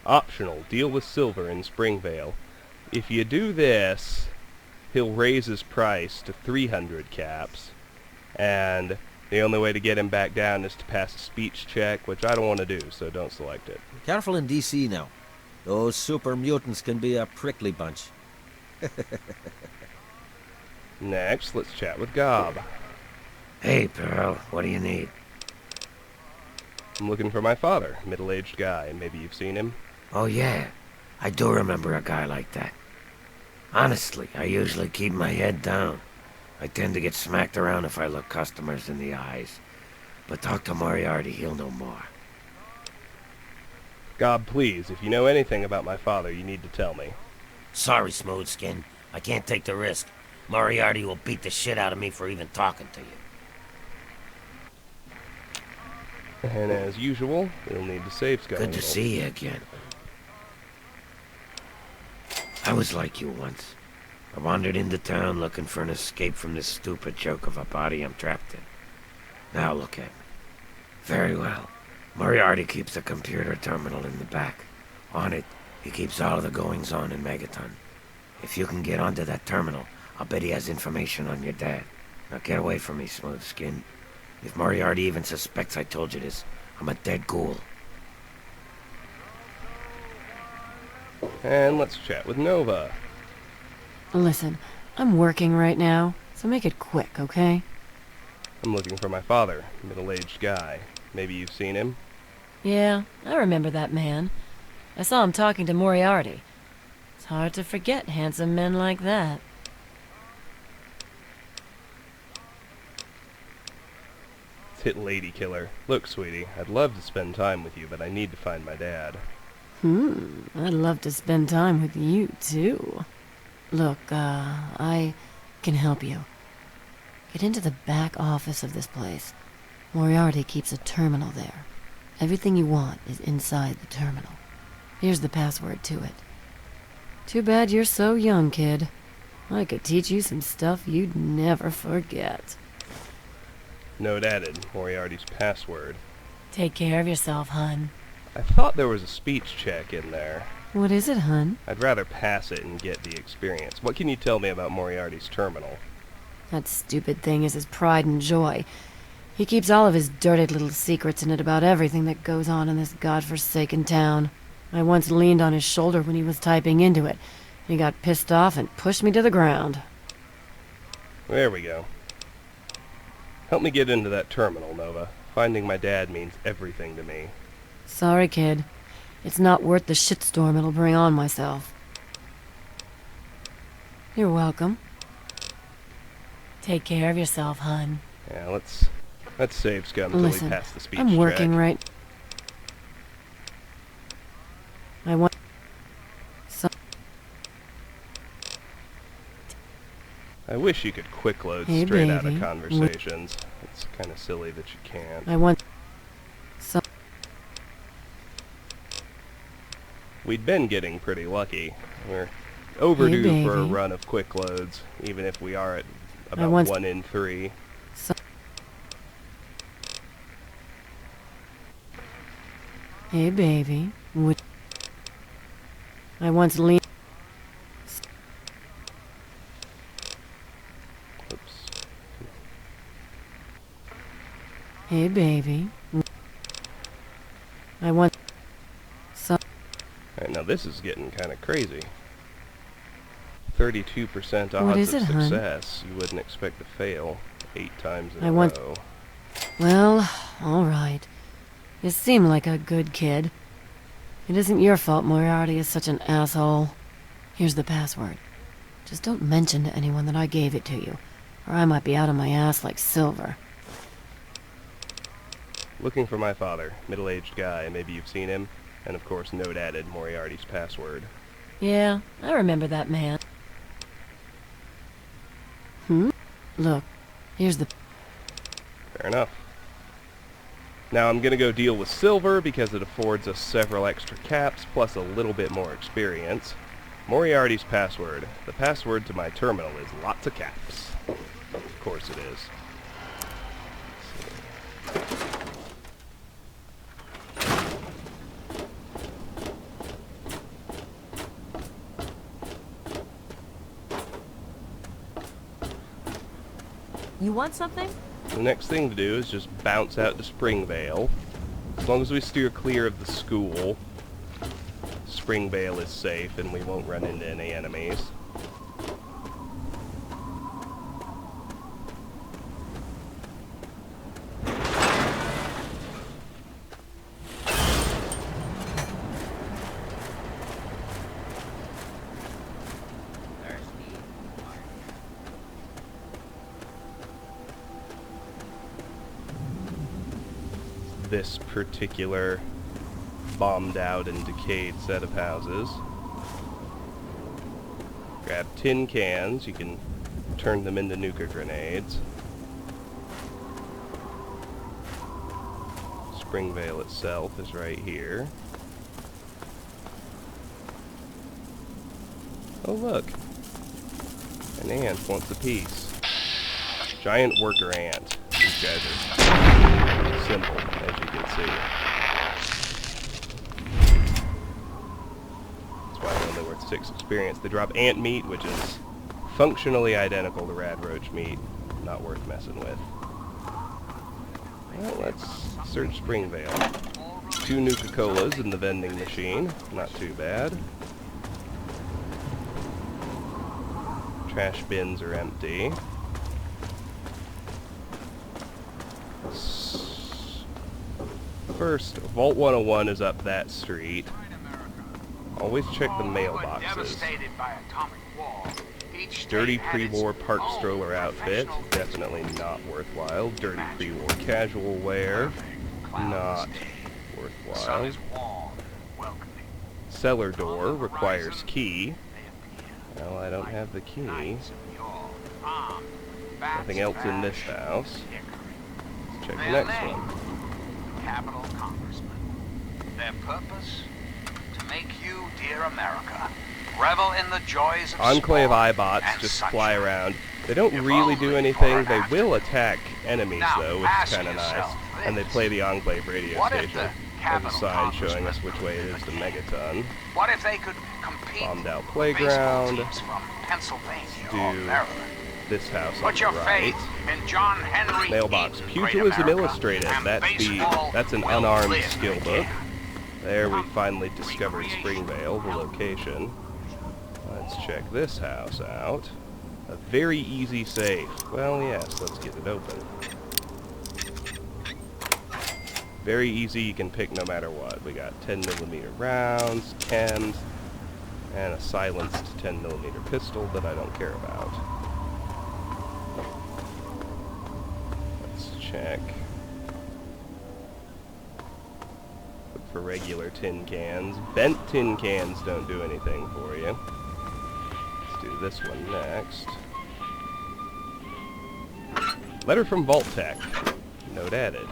[SPEAKER 1] Optional. Deal with Silver in Springvale. If you do this, he'll raise his price to 300 caps. And the only way to get him back down is to pass a speech check, which I don't want to do, so don't select it.
[SPEAKER 19] Careful in DC now. Those super mutants can be a prickly bunch.
[SPEAKER 1] Next, let's chat with Gob.
[SPEAKER 7] Hey, Pearl, what do you need?
[SPEAKER 1] I'm looking for my father, middle-aged guy. Maybe you've seen him?
[SPEAKER 7] Oh, yeah. I do remember a guy like that. Honestly, I usually keep my head down. I tend to get smacked around if I look customers in the eyes. But talk to Moriarty, he'll know more.
[SPEAKER 1] Gob, please, if you know anything about my father, you need to tell me.
[SPEAKER 7] Sorry, Smoothskin. I can't take the risk. Moriarty will beat the shit out of me for even talking to you.
[SPEAKER 1] And as usual, we'll need to save Scott.
[SPEAKER 7] Good to see you again. I was like you once. I wandered into town looking for an escape from this stupid joke of a body I'm trapped in. Now look at me. Very well. Moriarty keeps a computer terminal in the back. On it, he keeps all of the goings-on in Megaton. If you can get onto that terminal, I'll bet he has information on your dad. Now get away from me, Smoothskin. If Moriarty even suspects I told you this, I'm a dead ghoul.
[SPEAKER 1] And let's chat with Nova.
[SPEAKER 8] Listen, I'm working right now, so make it quick, okay?
[SPEAKER 1] I'm looking for my father, middle-aged guy. Maybe you've seen him?
[SPEAKER 8] Yeah, I remember that man. I saw him talking to Moriarty. It's hard to forget handsome men like that.
[SPEAKER 1] It's hit Lady Killer. Look, sweetie, I'd love to spend time with you, but I need to find my dad.
[SPEAKER 8] I'd love to spend time with you, too. Look, I can help you. Get into the back office of this place. Moriarty keeps a terminal there. Everything you want is inside the terminal. Here's the password to it. Too bad you're so young, kid. I could teach you some stuff you'd never forget.
[SPEAKER 1] Note added, Moriarty's password.
[SPEAKER 8] Take care of yourself, hun.
[SPEAKER 1] I thought there was a speech check in there.
[SPEAKER 8] What is it, hun?
[SPEAKER 1] I'd rather pass it and get the experience. What can you tell me about Moriarty's terminal?
[SPEAKER 8] That stupid thing is his pride and joy. He keeps all of his dirty little secrets in it about everything that goes on in this godforsaken town. I once leaned on his shoulder when he was typing into it. He got pissed off and pushed me to the ground.
[SPEAKER 1] There we go. Help me get into that terminal, Nova. Finding my dad means everything to me.
[SPEAKER 8] Sorry, kid. It's not worth the shitstorm it'll bring on myself. You're welcome. Take care of yourself, hun.
[SPEAKER 1] Yeah, let's save Scum until we pass the speech
[SPEAKER 8] I'm working
[SPEAKER 1] check.
[SPEAKER 8] right... I want...
[SPEAKER 1] I wish you could quick load
[SPEAKER 8] Hey,
[SPEAKER 1] straight out of
[SPEAKER 8] baby.
[SPEAKER 1] conversations. It's kind of silly that you can't.
[SPEAKER 8] I want... some...
[SPEAKER 1] We'd been getting pretty lucky. We're overdue
[SPEAKER 8] Hey,
[SPEAKER 1] for a
[SPEAKER 8] baby.
[SPEAKER 1] run of quick loads, even if we are at
[SPEAKER 8] I
[SPEAKER 1] about
[SPEAKER 8] want-
[SPEAKER 1] 1 in 3.
[SPEAKER 8] Hey, baby. I once leaned...
[SPEAKER 1] Oops.
[SPEAKER 8] Hey, baby. I once...
[SPEAKER 1] Alright, now this is getting kind of crazy. 32% odds
[SPEAKER 8] What is
[SPEAKER 1] of
[SPEAKER 8] it, hon?
[SPEAKER 1] success. You wouldn't expect to fail 8 times in
[SPEAKER 8] I
[SPEAKER 1] a
[SPEAKER 8] want-
[SPEAKER 1] row.
[SPEAKER 8] Well, all right. You seem like a good kid. It isn't your fault Moriarty is such an asshole. Here's the password. Just don't mention to anyone that I gave it to you, or I might be out of my ass like silver.
[SPEAKER 1] Looking for my father. Middle-aged guy. Maybe you've seen him. And of course, note added, Moriarty's password.
[SPEAKER 8] Yeah, I remember that man. Look, here's the...
[SPEAKER 1] Fair enough. Now I'm gonna go deal with silver because it affords us several extra caps plus a little bit more experience. Moriarty's password. The password to my terminal is lots of caps. Of course it is.
[SPEAKER 4] You want something?
[SPEAKER 1] The next thing to do is just bounce out to Springvale. As long as we steer clear of the school, Springvale is safe and we won't run into any enemies. This particular bombed out and decayed set of houses. Grab tin cans, you can turn them into nuka grenades. Springvale itself is right here. Oh look, an ant wants a piece. Giant worker ant. These guys are simple, as you can see. That's why they're only worth 6 experience. They drop ant meat, which is functionally identical to rad roach meat. Not worth messing with. Well, let's search Springvale. 2 Nuka-Colas in the vending machine. Not too bad. Trash bins are empty. First, Vault 101 is up that street. Always check the mailboxes. Dirty pre-war park stroller outfit, definitely not worthwhile. Dirty pre-war casual wear, not worthwhile. Cellar door requires key. Well, I don't have the key. Nothing else in this house. Let's check the next one.
[SPEAKER 20] Capital Congressman. Their purpose? To make you, dear America, revel in the joys of
[SPEAKER 1] Enclave
[SPEAKER 20] sport
[SPEAKER 1] iBots
[SPEAKER 20] and
[SPEAKER 1] just
[SPEAKER 20] such.
[SPEAKER 1] fly around. They don't really do anything. They will attack enemies, though, which is kind of nice. And they play the Enclave radio station. There's a sign showing us which way it is to Megaton.
[SPEAKER 20] What if they could compete
[SPEAKER 1] Bombed out
[SPEAKER 20] with
[SPEAKER 1] playground.
[SPEAKER 20] baseball teams from Pennsylvania or
[SPEAKER 1] Do
[SPEAKER 20] Maryland?
[SPEAKER 1] this house on
[SPEAKER 20] Put
[SPEAKER 1] the
[SPEAKER 20] your
[SPEAKER 1] right.
[SPEAKER 20] faith in John Henry
[SPEAKER 1] Mailbox.
[SPEAKER 20] Eaton, Great
[SPEAKER 1] Pugilism
[SPEAKER 20] America,
[SPEAKER 1] Illustrated.
[SPEAKER 20] and
[SPEAKER 1] That's an
[SPEAKER 20] baseball
[SPEAKER 1] unarmed
[SPEAKER 20] will
[SPEAKER 1] skill
[SPEAKER 20] live
[SPEAKER 1] book.
[SPEAKER 20] again.
[SPEAKER 1] There we finally discovered Springvale, the location. Let's check this house out. A very easy safe. Well, yes, let's get it open. Very easy, you can pick no matter what. We got 10mm rounds, chems, and a silenced 10mm pistol that I don't care about. Let's check. Look for regular tin cans. Bent tin cans don't do anything for you. Let's do this one next. Letter from Vault Tech. Note added.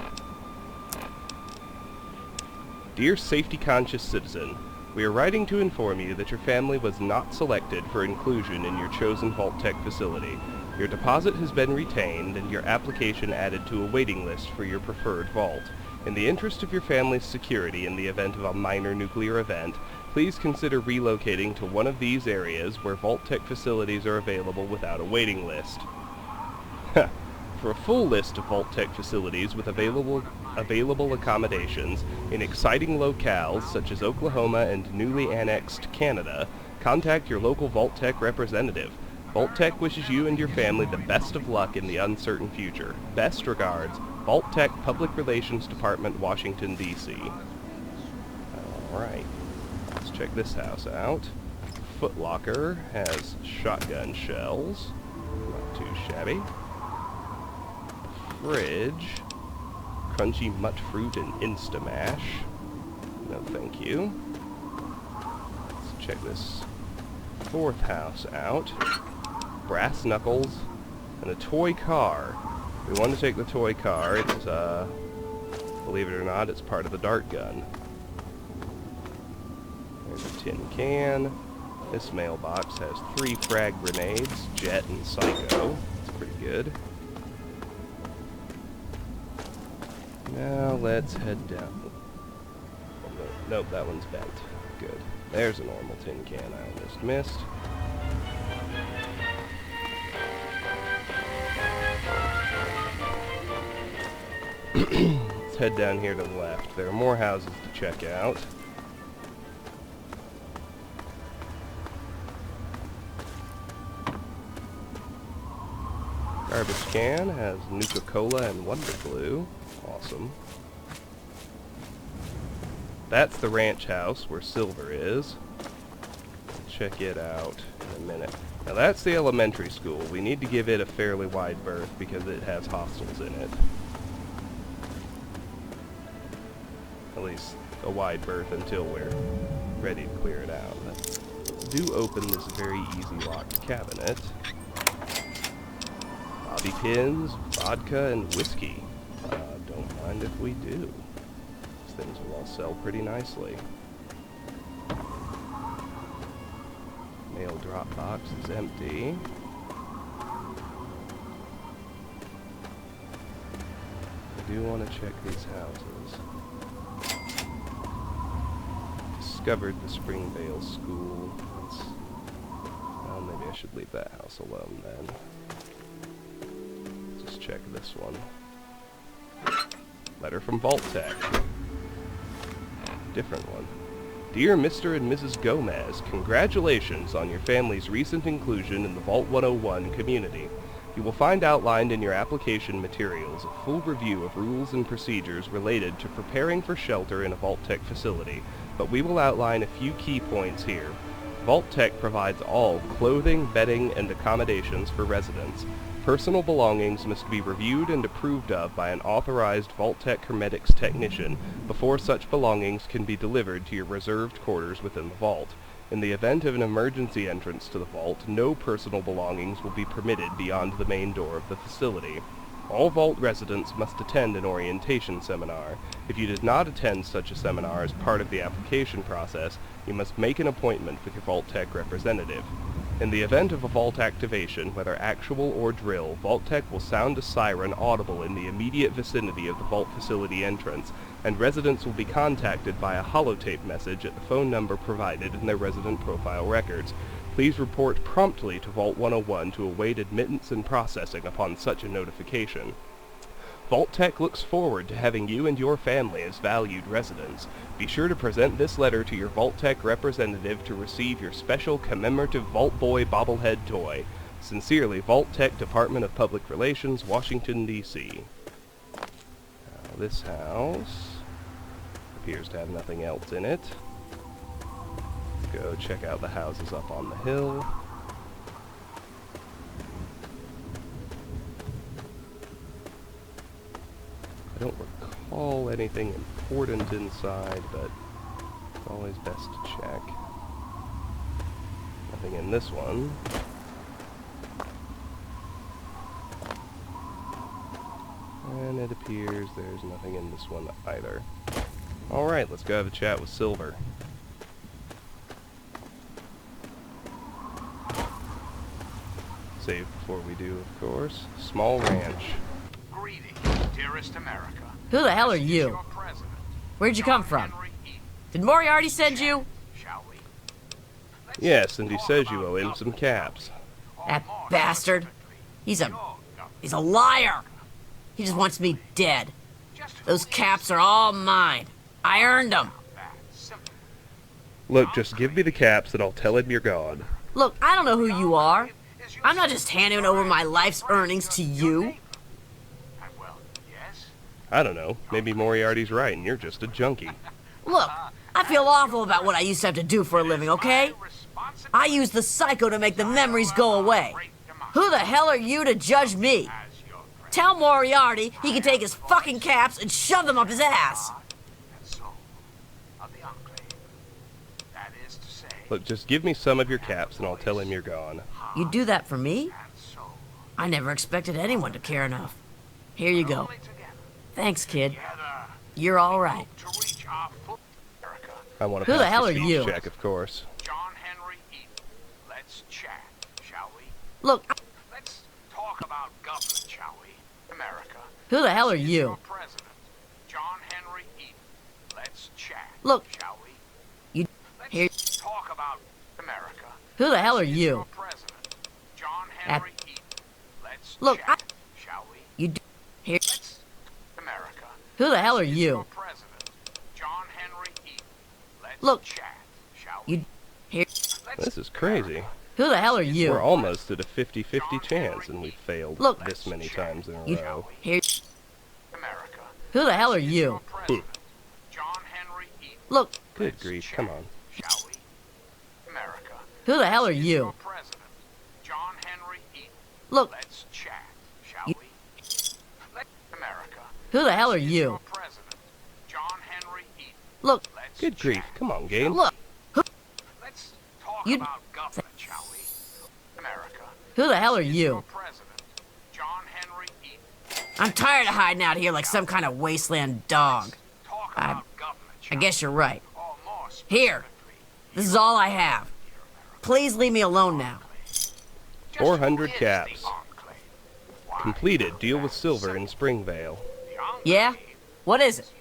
[SPEAKER 1] Dear safety-conscious citizen, we are writing to inform you that your family was not selected for inclusion in your chosen Vault Tech facility. Your deposit has been retained and your application added to a waiting list for your preferred vault. In the interest of your family's security in the event of a minor nuclear event, please consider relocating to one of these areas where Vault-Tec facilities are available without a waiting list. For a full list of Vault-Tec facilities with available accommodations in exciting locales such as Oklahoma and newly annexed Canada, contact your local Vault-Tec representative. Vault-Tec wishes you and your family the best of luck in the uncertain future. Best regards, Vault-Tec Public Relations Department, Washington, D.C. Alright, let's check this house out. Foot Locker has shotgun shells. Not too shabby. Fridge. Crunchy mutt fruit and Instamash. No thank you. Let's check this fourth house out. Brass knuckles and a toy car. We want to take the toy car. It's, believe it or not, it's part of the dart gun. There's a tin can. This mailbox has 3 frag grenades, Jet and Psycho. It's pretty good. Now let's head down. Oh, no, nope, that one's bent. Good. There's a normal tin can I almost missed. Let's head down here to the left. There are more houses to check out. Garbage can has Nuka-Cola and Wonder Glue. Awesome. That's the ranch house where Silver is. Check it out in a minute. Now that's the elementary school. We need to give it a fairly wide berth because it has hostels in it. At least a wide berth until we're ready to clear it out. Let's do open this very easy locked cabinet. Bobby pins, vodka, and whiskey. Don't mind if we do. These things will all sell pretty nicely. Mail drop box is empty. I do want to check these houses. Discovered the Springvale School. Well, maybe I should leave that house alone then. Just check this one. Letter from Vault-Tec. Different one. Dear Mr. and Mrs. Gomez, congratulations on your family's recent inclusion in the Vault 101 community. You will find outlined in your application materials a full review of rules and procedures related to preparing for shelter in a Vault-Tec facility, but we will outline a few key points here. Vault-Tec provides all clothing, bedding, and accommodations for residents. Personal belongings must be reviewed and approved of by an authorized Vault-Tec Schematics technician before such belongings can be delivered to your reserved quarters within the vault. In the event of an emergency entrance to the vault, no personal belongings will be permitted beyond the main door of the facility. All vault residents must attend an orientation seminar. If you did not attend such a seminar as part of the application process, you must make an appointment with your Vault-Tec representative. In the event of a vault activation, whether actual or drill, Vault-Tec will sound a siren audible in the immediate vicinity of the vault facility entrance, and residents will be contacted by a holotape message at the phone number provided in their resident profile records. Please report promptly to Vault 101 to await admittance and processing upon such a notification. Vault-Tec looks forward to having you and your family as valued residents. Be sure to present this letter to your Vault-Tec representative to receive your special commemorative Vault Boy bobblehead toy. Sincerely, Vault-Tec Department of Public Relations, Washington, D.C. Now, this house appears to have nothing else in it. Let's go check out the houses up on the hill. I don't recall anything important inside, but it's always best to check. Nothing in this one. And it appears there's nothing in this one either. Alright, let's go have a chat with Silver. Save before we do, of course. Small ranch.
[SPEAKER 20] Greetings, dearest America.
[SPEAKER 4] Who the hell are you? Where'd you come from? Did Moriarty send you?
[SPEAKER 1] Yes, and he says you owe him some caps.
[SPEAKER 4] That bastard. He's a liar. He just wants me dead. Those caps are all mine. I earned them.
[SPEAKER 1] Look, just give me the caps and I'll tell him you're gone.
[SPEAKER 4] Look, I don't know who you are. I'm not just handing over my life's earnings to you.
[SPEAKER 1] I don't know. Maybe Moriarty's right and you're just a junkie.
[SPEAKER 4] Look, I feel awful about what I used to have to do for a living, okay? I used the psycho to make the memories go away. Who the hell are you to judge me? Tell Moriarty he can take his fucking caps and shove them up his ass.
[SPEAKER 1] Look, just give me some of your caps and I'll tell him you're gone.
[SPEAKER 4] You do that for me? I never expected anyone to care enough. Here you go. Thanks, kid. You're all right.
[SPEAKER 1] I want to
[SPEAKER 4] Who the
[SPEAKER 1] pass
[SPEAKER 4] hell
[SPEAKER 1] the
[SPEAKER 4] are
[SPEAKER 1] speech
[SPEAKER 4] you?
[SPEAKER 1] check, of course.
[SPEAKER 20] Let's chat, shall we?
[SPEAKER 4] Look,
[SPEAKER 20] Let's talk about government, shall we? America.
[SPEAKER 4] who the hell are you?
[SPEAKER 20] President, John Henry Eaton. Let's chat.
[SPEAKER 4] Look,
[SPEAKER 20] shall we?
[SPEAKER 4] You here?
[SPEAKER 20] Talk about America.
[SPEAKER 4] Who the hell are you?
[SPEAKER 20] President, John Henry Eaton. Let's
[SPEAKER 4] Look,
[SPEAKER 20] chat, shall we?
[SPEAKER 4] You here?
[SPEAKER 20] America.
[SPEAKER 4] Who the hell are you?
[SPEAKER 20] President, John Henry Eaton. Let's
[SPEAKER 4] Look,
[SPEAKER 20] chat, shall we?
[SPEAKER 4] you here?
[SPEAKER 1] This is crazy.
[SPEAKER 4] Who the hell are you?
[SPEAKER 1] We're almost at a 50-50 chance and we've failed
[SPEAKER 4] Look,
[SPEAKER 1] this many times in a
[SPEAKER 4] You
[SPEAKER 1] row.
[SPEAKER 4] here? Who the hell are you? Look,
[SPEAKER 1] Good grief, come on.
[SPEAKER 4] who the hell are you?
[SPEAKER 20] John Henry Eaton.
[SPEAKER 4] Look,
[SPEAKER 20] Let's chat, shall
[SPEAKER 4] You-
[SPEAKER 20] we? America.
[SPEAKER 4] who the hell are you?
[SPEAKER 20] President, John Henry Eaton.
[SPEAKER 4] Look,
[SPEAKER 1] Good grief, come on, game.
[SPEAKER 4] look,
[SPEAKER 20] Let's talk
[SPEAKER 4] You-
[SPEAKER 20] about government, shall we? America.
[SPEAKER 4] who the hell are you?
[SPEAKER 20] President, John Henry Eaton.
[SPEAKER 4] I'm tired of hiding out here like some kind of wasteland dog. I guess you're right. Here, this is all I have. Please leave me alone now.
[SPEAKER 1] 400 caps. Completed. Deal with silver in Springvale.
[SPEAKER 4] Yeah? What is it?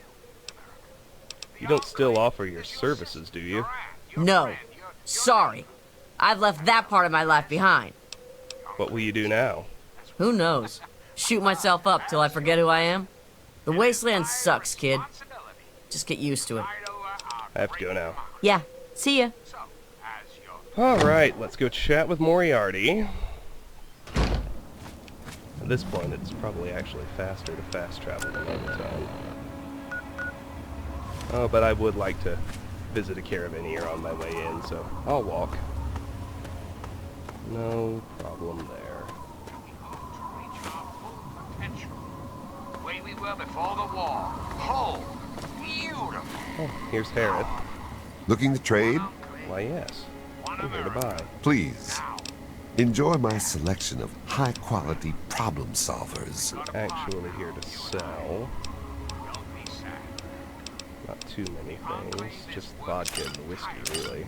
[SPEAKER 1] You don't still offer your services, do you?
[SPEAKER 4] No. Sorry. I've left that part of my life behind.
[SPEAKER 1] What will you do now?
[SPEAKER 4] Who knows? Shoot myself up till I forget who I am? The wasteland sucks, kid. Just get used to it.
[SPEAKER 1] I have to go now.
[SPEAKER 4] Yeah. See ya.
[SPEAKER 1] Alright, let's go chat with Moriarty. At this point, it's probably actually faster to fast travel than Megaton. Oh, but I would like to visit a caravaneer on my way in, so I'll walk. No problem there.
[SPEAKER 20] Way we were before the war. Oh, beautiful.
[SPEAKER 1] Oh, here's Harith.
[SPEAKER 17] Looking to trade?
[SPEAKER 1] Why, yes. I'm here to buy.
[SPEAKER 17] Please. Enjoy my selection of high-quality problem solvers.
[SPEAKER 1] Actually here to sell. Not too many things. Just vodka and whiskey, really.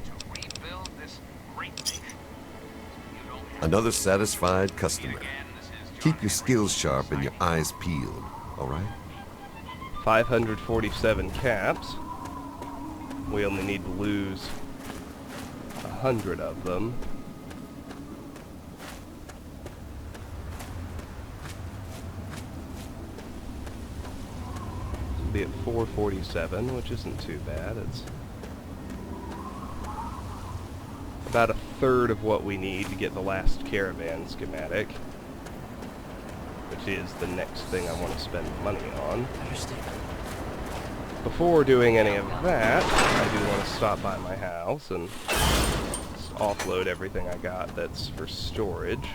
[SPEAKER 17] Another satisfied customer. Keep your skills sharp and your eyes peeled, all right?
[SPEAKER 1] 547 caps. We only need to lose 100 of them. We'll be at 447, which isn't too bad. It's about a third of what we need to get the last caravan schematic, which is the next thing I want to spend money on. Before doing any of that, I do want to stop by my house and just offload everything I got that's for storage.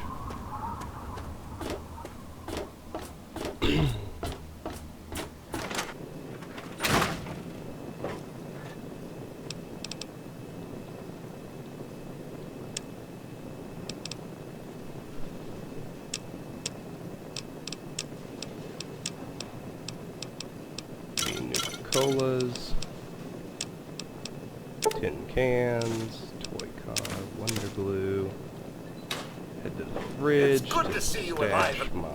[SPEAKER 1] Colas, tin cans, toy car, Wonder Glue. Head to the fridge.
[SPEAKER 18] It's good to see you
[SPEAKER 1] stash
[SPEAKER 18] alive.
[SPEAKER 1] my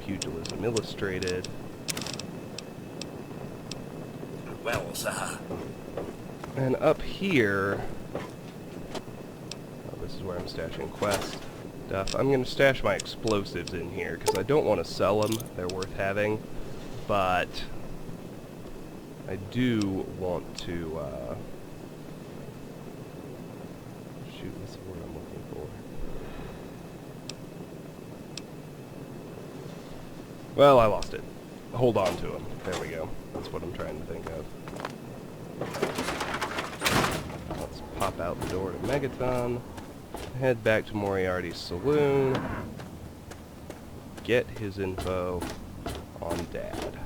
[SPEAKER 1] Pugilism Illustrated.
[SPEAKER 18] Well, sir.
[SPEAKER 1] And up here... Oh, this is where I'm stashing quest stuff. I'm going to stash my explosives in here, because I don't want to sell them. They're worth having. But I do want to... shoot, what's the word I'm looking for? Well, I lost it. Hold on to them. There we go. That's what I'm trying to think of. Let's pop out the door to Megaton. Head back to Moriarty's saloon. Get his info on Dad.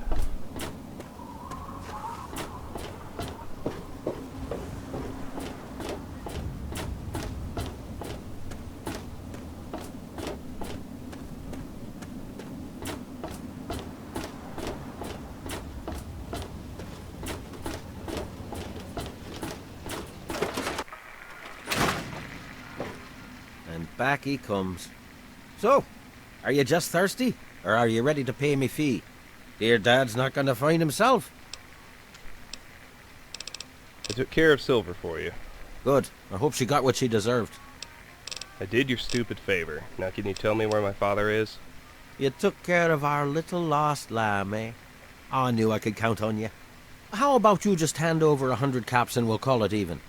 [SPEAKER 19] Back he comes. So, are you just thirsty? Or are you ready to pay me fee? Dear Dad's not going to find himself.
[SPEAKER 1] I took care of Silver for you.
[SPEAKER 19] Good. I hope she got what she deserved.
[SPEAKER 1] I did your stupid favor. Now can you tell me where my father is?
[SPEAKER 19] You took care of our little lost lamb, eh? I knew I could count on you. How about you just hand over 100 caps and we'll call it even?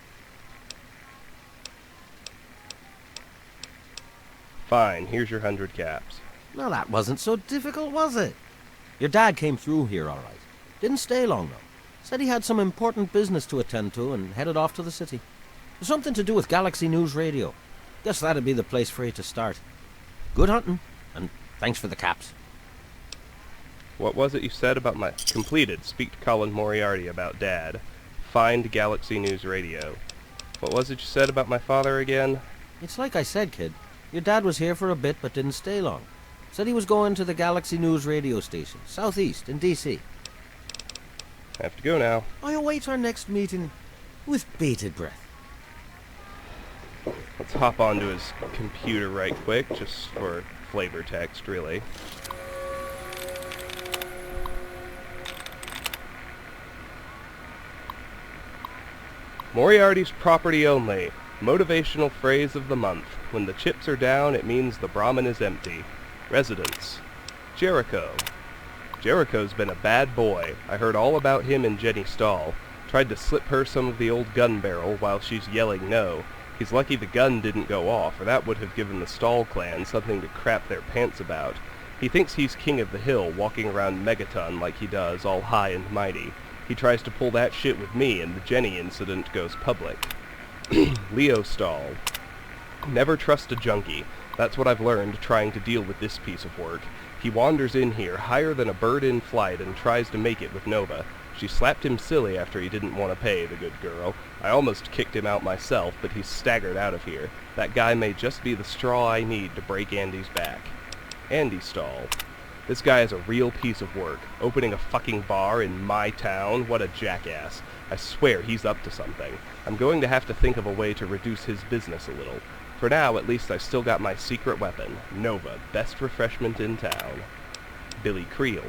[SPEAKER 1] Fine, here's your 100 caps.
[SPEAKER 19] Well, that wasn't so difficult, was it? Your dad came through here all right. Didn't stay long, though. Said he had some important business to attend to and headed off to the city. Something to do with Galaxy News Radio. Guess that'd be the place for you to start. Good hunting, and thanks for the caps.
[SPEAKER 1] What was it you said about my... Completed. Speak to Colin Moriarty about Dad. Find Galaxy News Radio. What was it you said about my father again?
[SPEAKER 19] It's like I said, kid. Your dad was here for a bit, but didn't stay long. Said he was going to the Galaxy News radio station, southeast, in D.C.
[SPEAKER 1] I have to go now.
[SPEAKER 19] I await our next meeting with bated breath.
[SPEAKER 1] Let's hop onto his computer right quick, just for flavor text, really. Moriarty's property only. Motivational phrase of the month. When the chips are down, it means the Brahmin is empty. Residence. Jericho. Jericho's been a bad boy. I heard all about him and Jenny Stahl. Tried to slip her some of the old gun barrel while she's yelling no. He's lucky the gun didn't go off, or that would have given the Stahl clan something to crap their pants about. He thinks he's king of the hill, walking around Megaton like he does, all high and mighty. He tries to pull that shit with me, and the Jenny incident goes public. Leo Stahl. Never trust a junkie. That's what I've learned trying to deal with this piece of work. He wanders in here higher than a bird in flight and tries to make it with Nova. She slapped him silly after he didn't want to pay, the good girl. I almost kicked him out myself, but he's staggered out of here. That guy may just be the straw I need to break Andy's back. Andy Stahl. This guy is a real piece of work. Opening a fucking bar in my town? What a jackass. I swear he's up to something. I'm going to have to think of a way to reduce his business a little. For now, at least I still got my secret weapon. Nova, best refreshment in town. Billy Creel.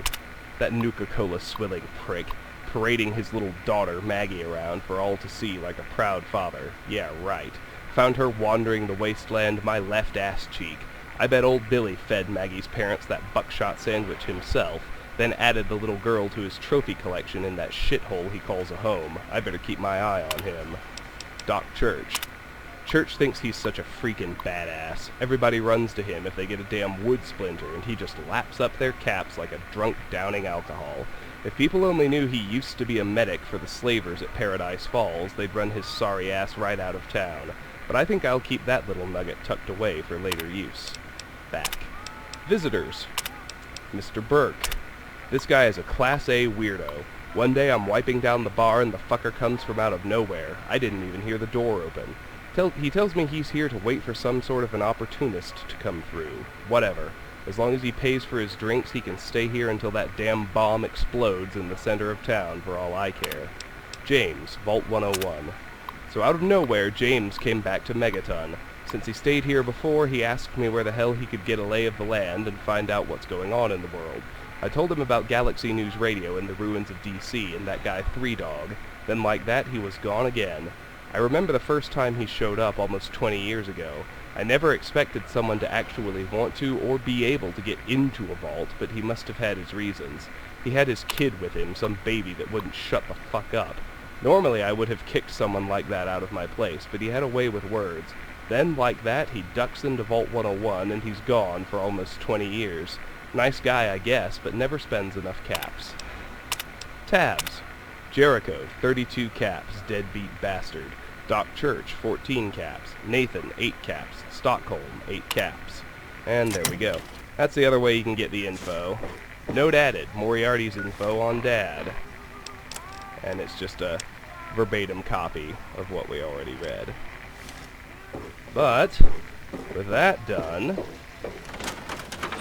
[SPEAKER 1] That Nuka-Cola swilling prick. Parading his little daughter, Maggie, around for all to see like a proud father. Yeah, right. Found her wandering the wasteland my left ass cheek. I bet old Billy fed Maggie's parents that buckshot sandwich himself, then added the little girl to his trophy collection in that shithole he calls a home. I better keep my eye on him. Doc Church. Church thinks he's such a freaking badass. Everybody runs to him if they get a damn wood splinter, and he just laps up their caps like a drunk downing alcohol. If people only knew he used to be a medic for the slavers at Paradise Falls, they'd run his sorry ass right out of town. But I think I'll keep that little nugget tucked away for later use. Back. Visitors. Mr. Burke. This guy is a Class A weirdo. One day I'm wiping down the bar and the fucker comes from out of nowhere. I didn't even hear the door open. He tells me he's here to wait for some sort of an opportunist to come through. Whatever. As long as he pays for his drinks, he can stay here until that damn bomb explodes in the center of town, for all I care. James, Vault 101. So out of nowhere, James came back to Megaton. Since he stayed here before, he asked me where the hell he could get a lay of the land and find out what's going on in the world. I told him about Galaxy News Radio in the ruins of DC and that guy 3-Dog. Then like that, he was gone again. I remember the first time he showed up almost 20 years ago. I never expected someone to actually want to or be able to get into a vault, but he must have had his reasons. He had his kid with him, some baby that wouldn't shut the fuck up. Normally I would have kicked someone like that out of my place, but he had a way with words. Then, like that, he ducks into Vault 101 and he's gone for almost 20 years. Nice guy, I guess, but never spends enough caps. Tabs. Jericho, 32 caps, deadbeat bastard. Doc Church, 14 caps. Nathan, 8 caps. Stockholm, 8 caps. And there we go. That's the other way you can get the info. Note added, Moriarty's info on Dad. And it's just a verbatim copy of what we already read. But, with that done,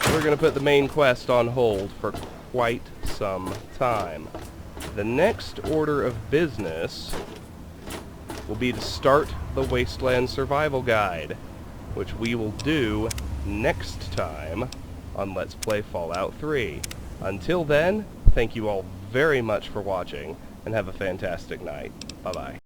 [SPEAKER 1] we're going to put the main quest on hold for quite some time. The next order of business will be to start the Wasteland Survival Guide, which we will do next time on Let's Play Fallout 3. Until then, thank you all very much for watching, and have a fantastic night. Bye-bye.